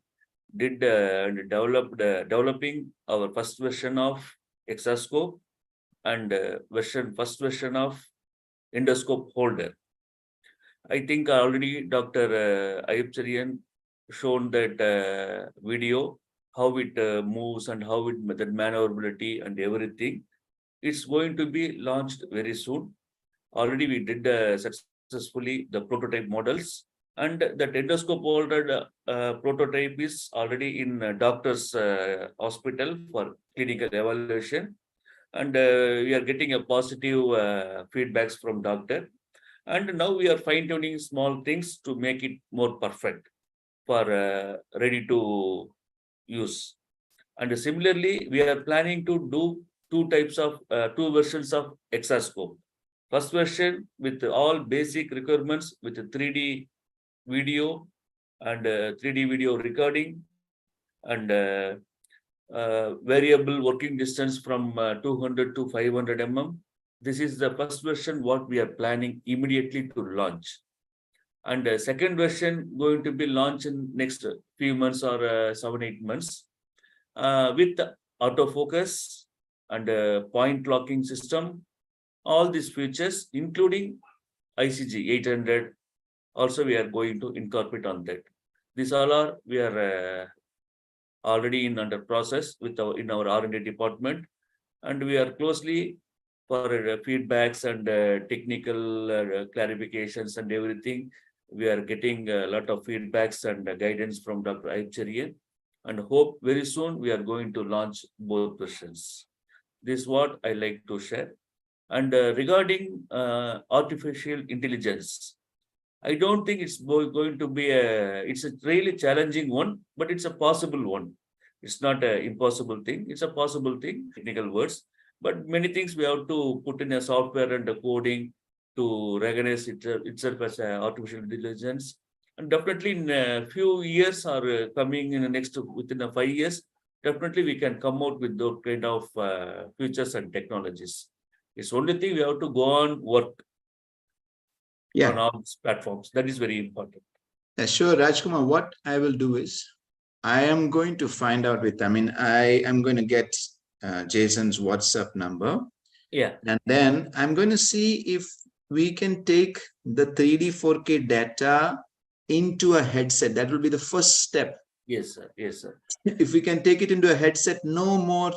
[SPEAKER 9] did developing our first version of exoscope and first version of endoscope holder. I think already Dr. Iype Cherian shown that video, how it moves and how it the maneuverability and everything. It's going to be launched very soon. Already we did successfully the prototype models, and the endoscope holder prototype is already in doctor's hospital for clinical evaluation, and we are getting a positive feedbacks from doctor. And now we are fine-tuning small things to make it more perfect for ready to use. And similarly, we are planning to do two versions of exoscope. First version with all basic requirements with 3D video and 3D video recording and variable working distance from 200 to 500 mm. This is the first version what we are planning immediately to launch. And second version going to be launched in next few months or 7-8 months with autofocus and point locking system. All these features, including ICG 800, also we are going to incorporate on that. These all are we are already under process with in our R&D department, and we are closely for feedbacks and technical clarifications and everything. We are getting a lot of feedbacks and guidance from Dr. Iype Cherian, and hope very soon we are going to launch both versions. This is what I like to share. And regarding artificial intelligence, I don't think it's going to be it's a really challenging one, but it's a possible one. It's not an impossible thing. It's a possible thing, technical words. But many things we have to put in a software and a coding to recognize itself as artificial intelligence. And definitely in a few years or coming in the next, within 5 years, definitely we can come out with those kind of features and technologies. It's only thing we have to go on work on all these platforms. That is very important.
[SPEAKER 8] Sure, Rajkumar, what I will do is I am going to find out I am going to get Jason's WhatsApp number.
[SPEAKER 9] Yeah.
[SPEAKER 8] And then I'm going to see if we can take the 3D 4K data into a headset. That will be the first step.
[SPEAKER 9] Yes, sir. Yes, sir.
[SPEAKER 8] If we can take it into a headset, no more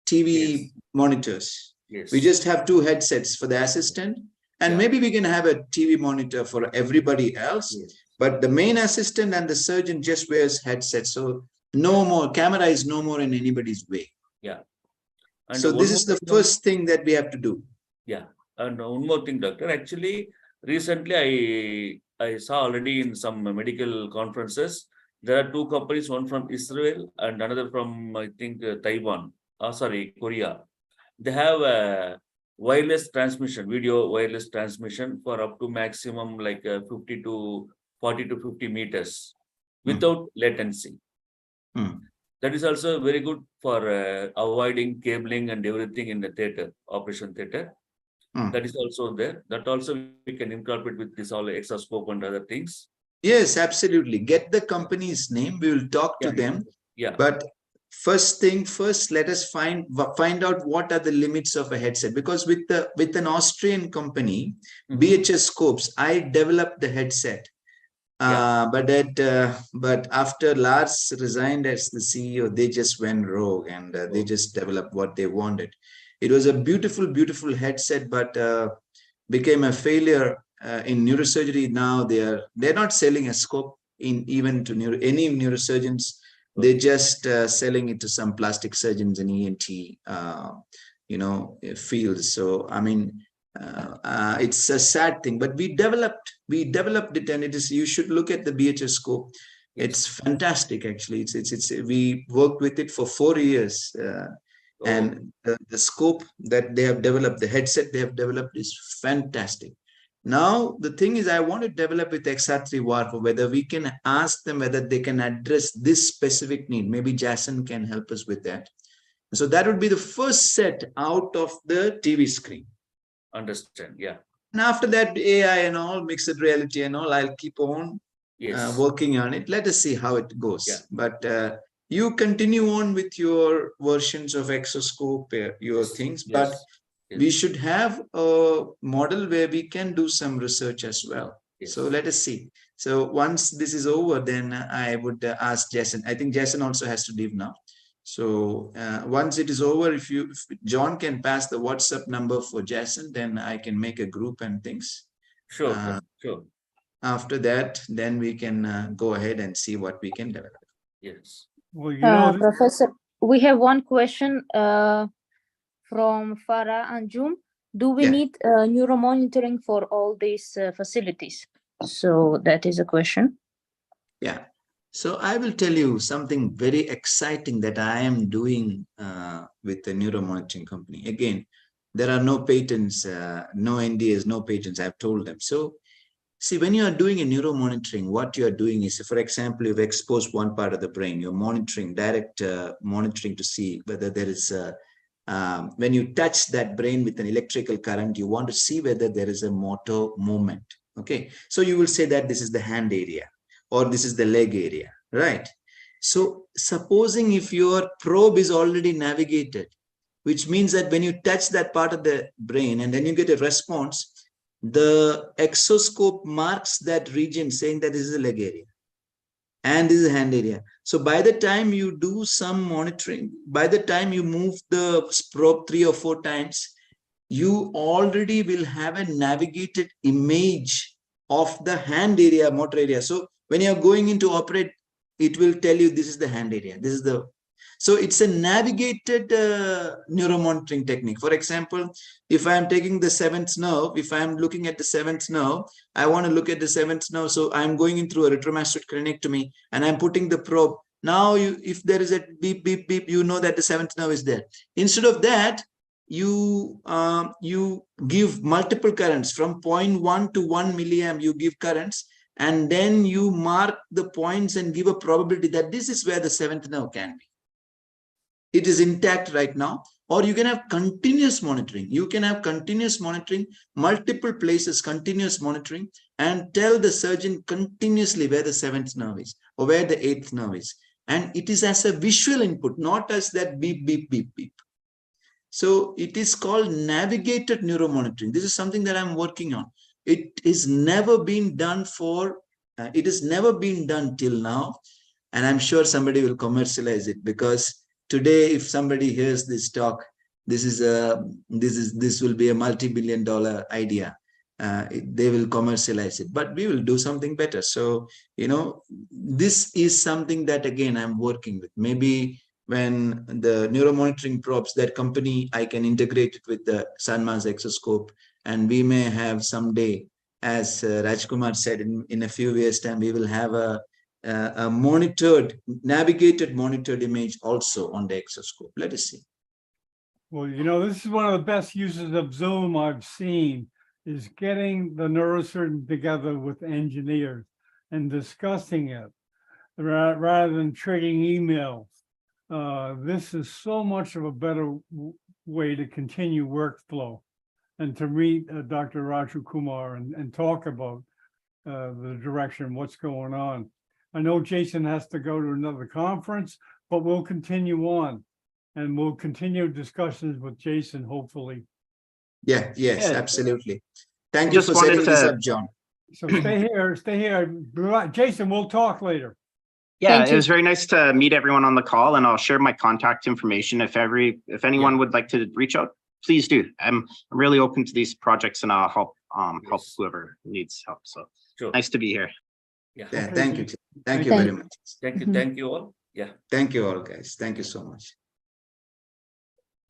[SPEAKER 8] TV monitors.
[SPEAKER 9] Yes.
[SPEAKER 8] We just have 2 headsets for the assistant, and maybe we can have a TV monitor for everybody else.
[SPEAKER 9] Yes.
[SPEAKER 8] But the main assistant and the surgeon just wears headsets. So no more camera is no more in anybody's way.
[SPEAKER 9] Yeah. And
[SPEAKER 8] so this is the first thing that we have to do.
[SPEAKER 9] Yeah. And one more thing, doctor. Actually, recently I saw already in some medical conferences, there are 2 companies, one from Israel and another from, I think, Taiwan. Korea. They have a wireless transmission, video wireless transmission for up to maximum like 40 to 50 meters without latency. That is also very good for avoiding cabling and everything in the theater, operation theater. That is also there. That also we can incorporate with this all exoscope and other things.
[SPEAKER 8] Yes, absolutely. Get the company's name. We will talk to them.
[SPEAKER 9] Yeah.
[SPEAKER 8] But first thing first, let us find out what are the limits of a headset. Because with an Austrian company, BHS Scopes, I developed the headset. But after Lars resigned as the CEO, they just went rogue and they just developed what they wanted. It was a beautiful, beautiful headset, but became a failure in neurosurgery now, they're not selling a scope in even to any neurosurgeons. They're just selling it to some plastic surgeons and ENT, fields. So I mean, it's a sad thing, but we developed it, and it is. You should look at the BHS scope. It's fantastic, actually. It's we worked with it for 4 years, and the scope that they have developed, the headset they have developed is fantastic. Now the thing is, I want to develop with XR3 Warp, whether we can ask them whether they can address this specific need. Maybe Jason can help us with that. So that would be the first set out of the TV screen.
[SPEAKER 9] Understand? Yeah.
[SPEAKER 8] And after that, AI and all, mixed reality and all, I'll keep on working on it. Let us see how it goes.
[SPEAKER 9] Yeah.
[SPEAKER 8] But you continue on with your versions of exoscope, your things, but we should have a model where we can do some research as well. So let us see. So once this is over, then I would ask Jason. I think Jason also has to leave now. So once it is over, if John can pass the WhatsApp number for Jason, then I can make a group and things.
[SPEAKER 9] Sure.
[SPEAKER 8] After that, then we can go ahead and see what we can develop.
[SPEAKER 9] Yes.
[SPEAKER 3] Well,
[SPEAKER 4] Professor, we have one question from Farah Anjum. Do we need neuromonitoring for all these facilities? So that is a question. Yeah.
[SPEAKER 8] So I will tell you something very exciting that I am doing with the neuromonitoring company. Again, there are no patents, no NDAs, no patents, I've told them. So see, when you are doing a neuromonitoring, what you are doing is, for example, you've exposed one part of the brain, you're monitoring, direct monitoring to see whether there is when you touch that brain with an electrical current, you want to see whether there is a motor movement. Okay, so you will say that this is the hand area, or this is the leg area, right? So supposing if your probe is already navigated, which means that when you touch that part of the brain and then you get a response, the exoscope marks that region saying that this is the leg area and this is the hand area. So by the time you do some monitoring, by the time you move the probe 3 or 4 times, you already will have a navigated image of the hand area, motor area. So when you're going into operate, it will tell you this is the hand area. This is the, so it's a navigated neuromonitoring technique. For example, if I'm taking the 7th nerve, if I'm looking at the 7th nerve, I want to look at the 7th nerve. So I'm going in through a retromastoid craniectomy and I'm putting the probe. Now, if there is a beep, beep, beep, you know that the 7th nerve is there. Instead of that, you give multiple currents from 0.1 to 1 milliamp, you give currents, and then you mark the points and give a probability that this is where the 7th nerve can be. It is intact right now. Or you can have continuous monitoring. You can have continuous monitoring, multiple places, continuous monitoring, and tell the surgeon continuously where the 7th nerve is or where the 8th nerve is. And it is as a visual input, not as that beep, beep, beep, beep. So it is called navigated neuromonitoring. This is something that I'm working on. It is never been done it has never been done till now. And I'm sure somebody will commercialize it, because today, if somebody hears this talk, this will be a multi-billion-dollar idea. They will commercialize it, but we will do something better. So, this is something that, again, I'm working with. Maybe when the neuromonitoring probes, that company, I can integrate it with the Sanma's exoscope, and we may have someday, as Rajkumar said, in a few years' time, we will have a navigated monitored image also on the exoscope. Let us see.
[SPEAKER 3] Well, this is one of the best uses of Zoom I've seen, is getting the neurosurgeon together with engineers and discussing it rather than trading emails. This is so much of a better way to continue workflow and to meet Dr. Raju Kumar and talk about the direction, what's going on. I know Jason has to go to another conference, but we'll continue on and we'll continue discussions with Jason, hopefully.
[SPEAKER 8] Yes, absolutely. Thank you for setting this up, John.
[SPEAKER 3] So stay here. Jason, we'll talk later.
[SPEAKER 6] Yeah, it was very nice to meet everyone on the call, and I'll share my contact information. If anyone would like to reach out, please do. I'm really open to these projects, and I'll help
[SPEAKER 9] Yes.
[SPEAKER 6] whoever needs help. So
[SPEAKER 9] Sure.
[SPEAKER 6] nice to be here.
[SPEAKER 9] Yeah.
[SPEAKER 8] Yeah,
[SPEAKER 3] Okay,
[SPEAKER 8] thank you.
[SPEAKER 3] Jason.
[SPEAKER 8] Thank you
[SPEAKER 4] Thank
[SPEAKER 8] very much.
[SPEAKER 9] Thank you.
[SPEAKER 4] Mhm.
[SPEAKER 9] Thank you all. Yeah.
[SPEAKER 8] Thank you all, guys. Thank you so much.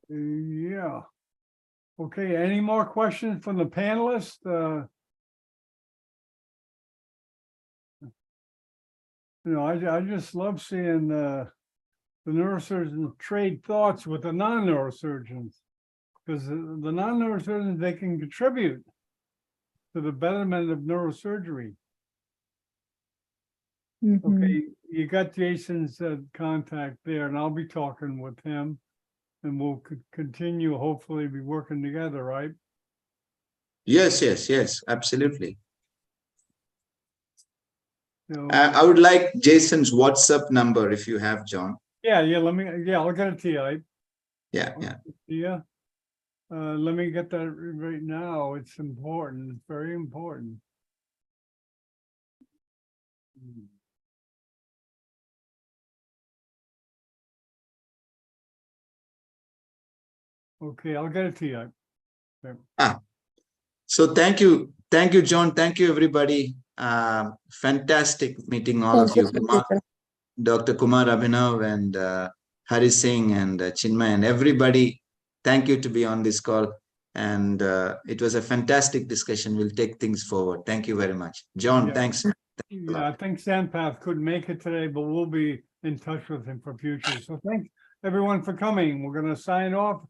[SPEAKER 3] Yeah. Okay, any more questions from the panelists? I just love seeing the neurosurgeons trade thoughts with the non-neurosurgeons. Because the non-neurosurgeons, they can contribute to the betterment of neurosurgery.
[SPEAKER 4] Mhm.
[SPEAKER 3] Okay, you got Jason's contact there, and I'll be talking with him. And we'll continue, hopefully be working together, right?
[SPEAKER 8] Yes, absolutely.
[SPEAKER 3] So,
[SPEAKER 8] I would like Jason's WhatsApp number if you have, John.
[SPEAKER 3] yeah, I'll get it to you.
[SPEAKER 8] Yeah.
[SPEAKER 3] Yeah. Let me get that right now. It's important, it's very important. Okay, I'll get it to you.
[SPEAKER 8] So thank you, John. Thank you, everybody. Fantastic meeting all of
[SPEAKER 4] Thank
[SPEAKER 8] you,
[SPEAKER 4] you.
[SPEAKER 8] Dr. Kumar Abhinav and Hari Singh and Chinmay and everybody. Thank you to be on this call. And it was a fantastic discussion. We'll take things forward. Thank you very much. John,
[SPEAKER 3] Yeah.
[SPEAKER 8] thanks.
[SPEAKER 3] Yeah, I think Sandpath couldn't make it today, but we'll be in touch with him for future. So thanks everyone for coming. We're gonna sign off.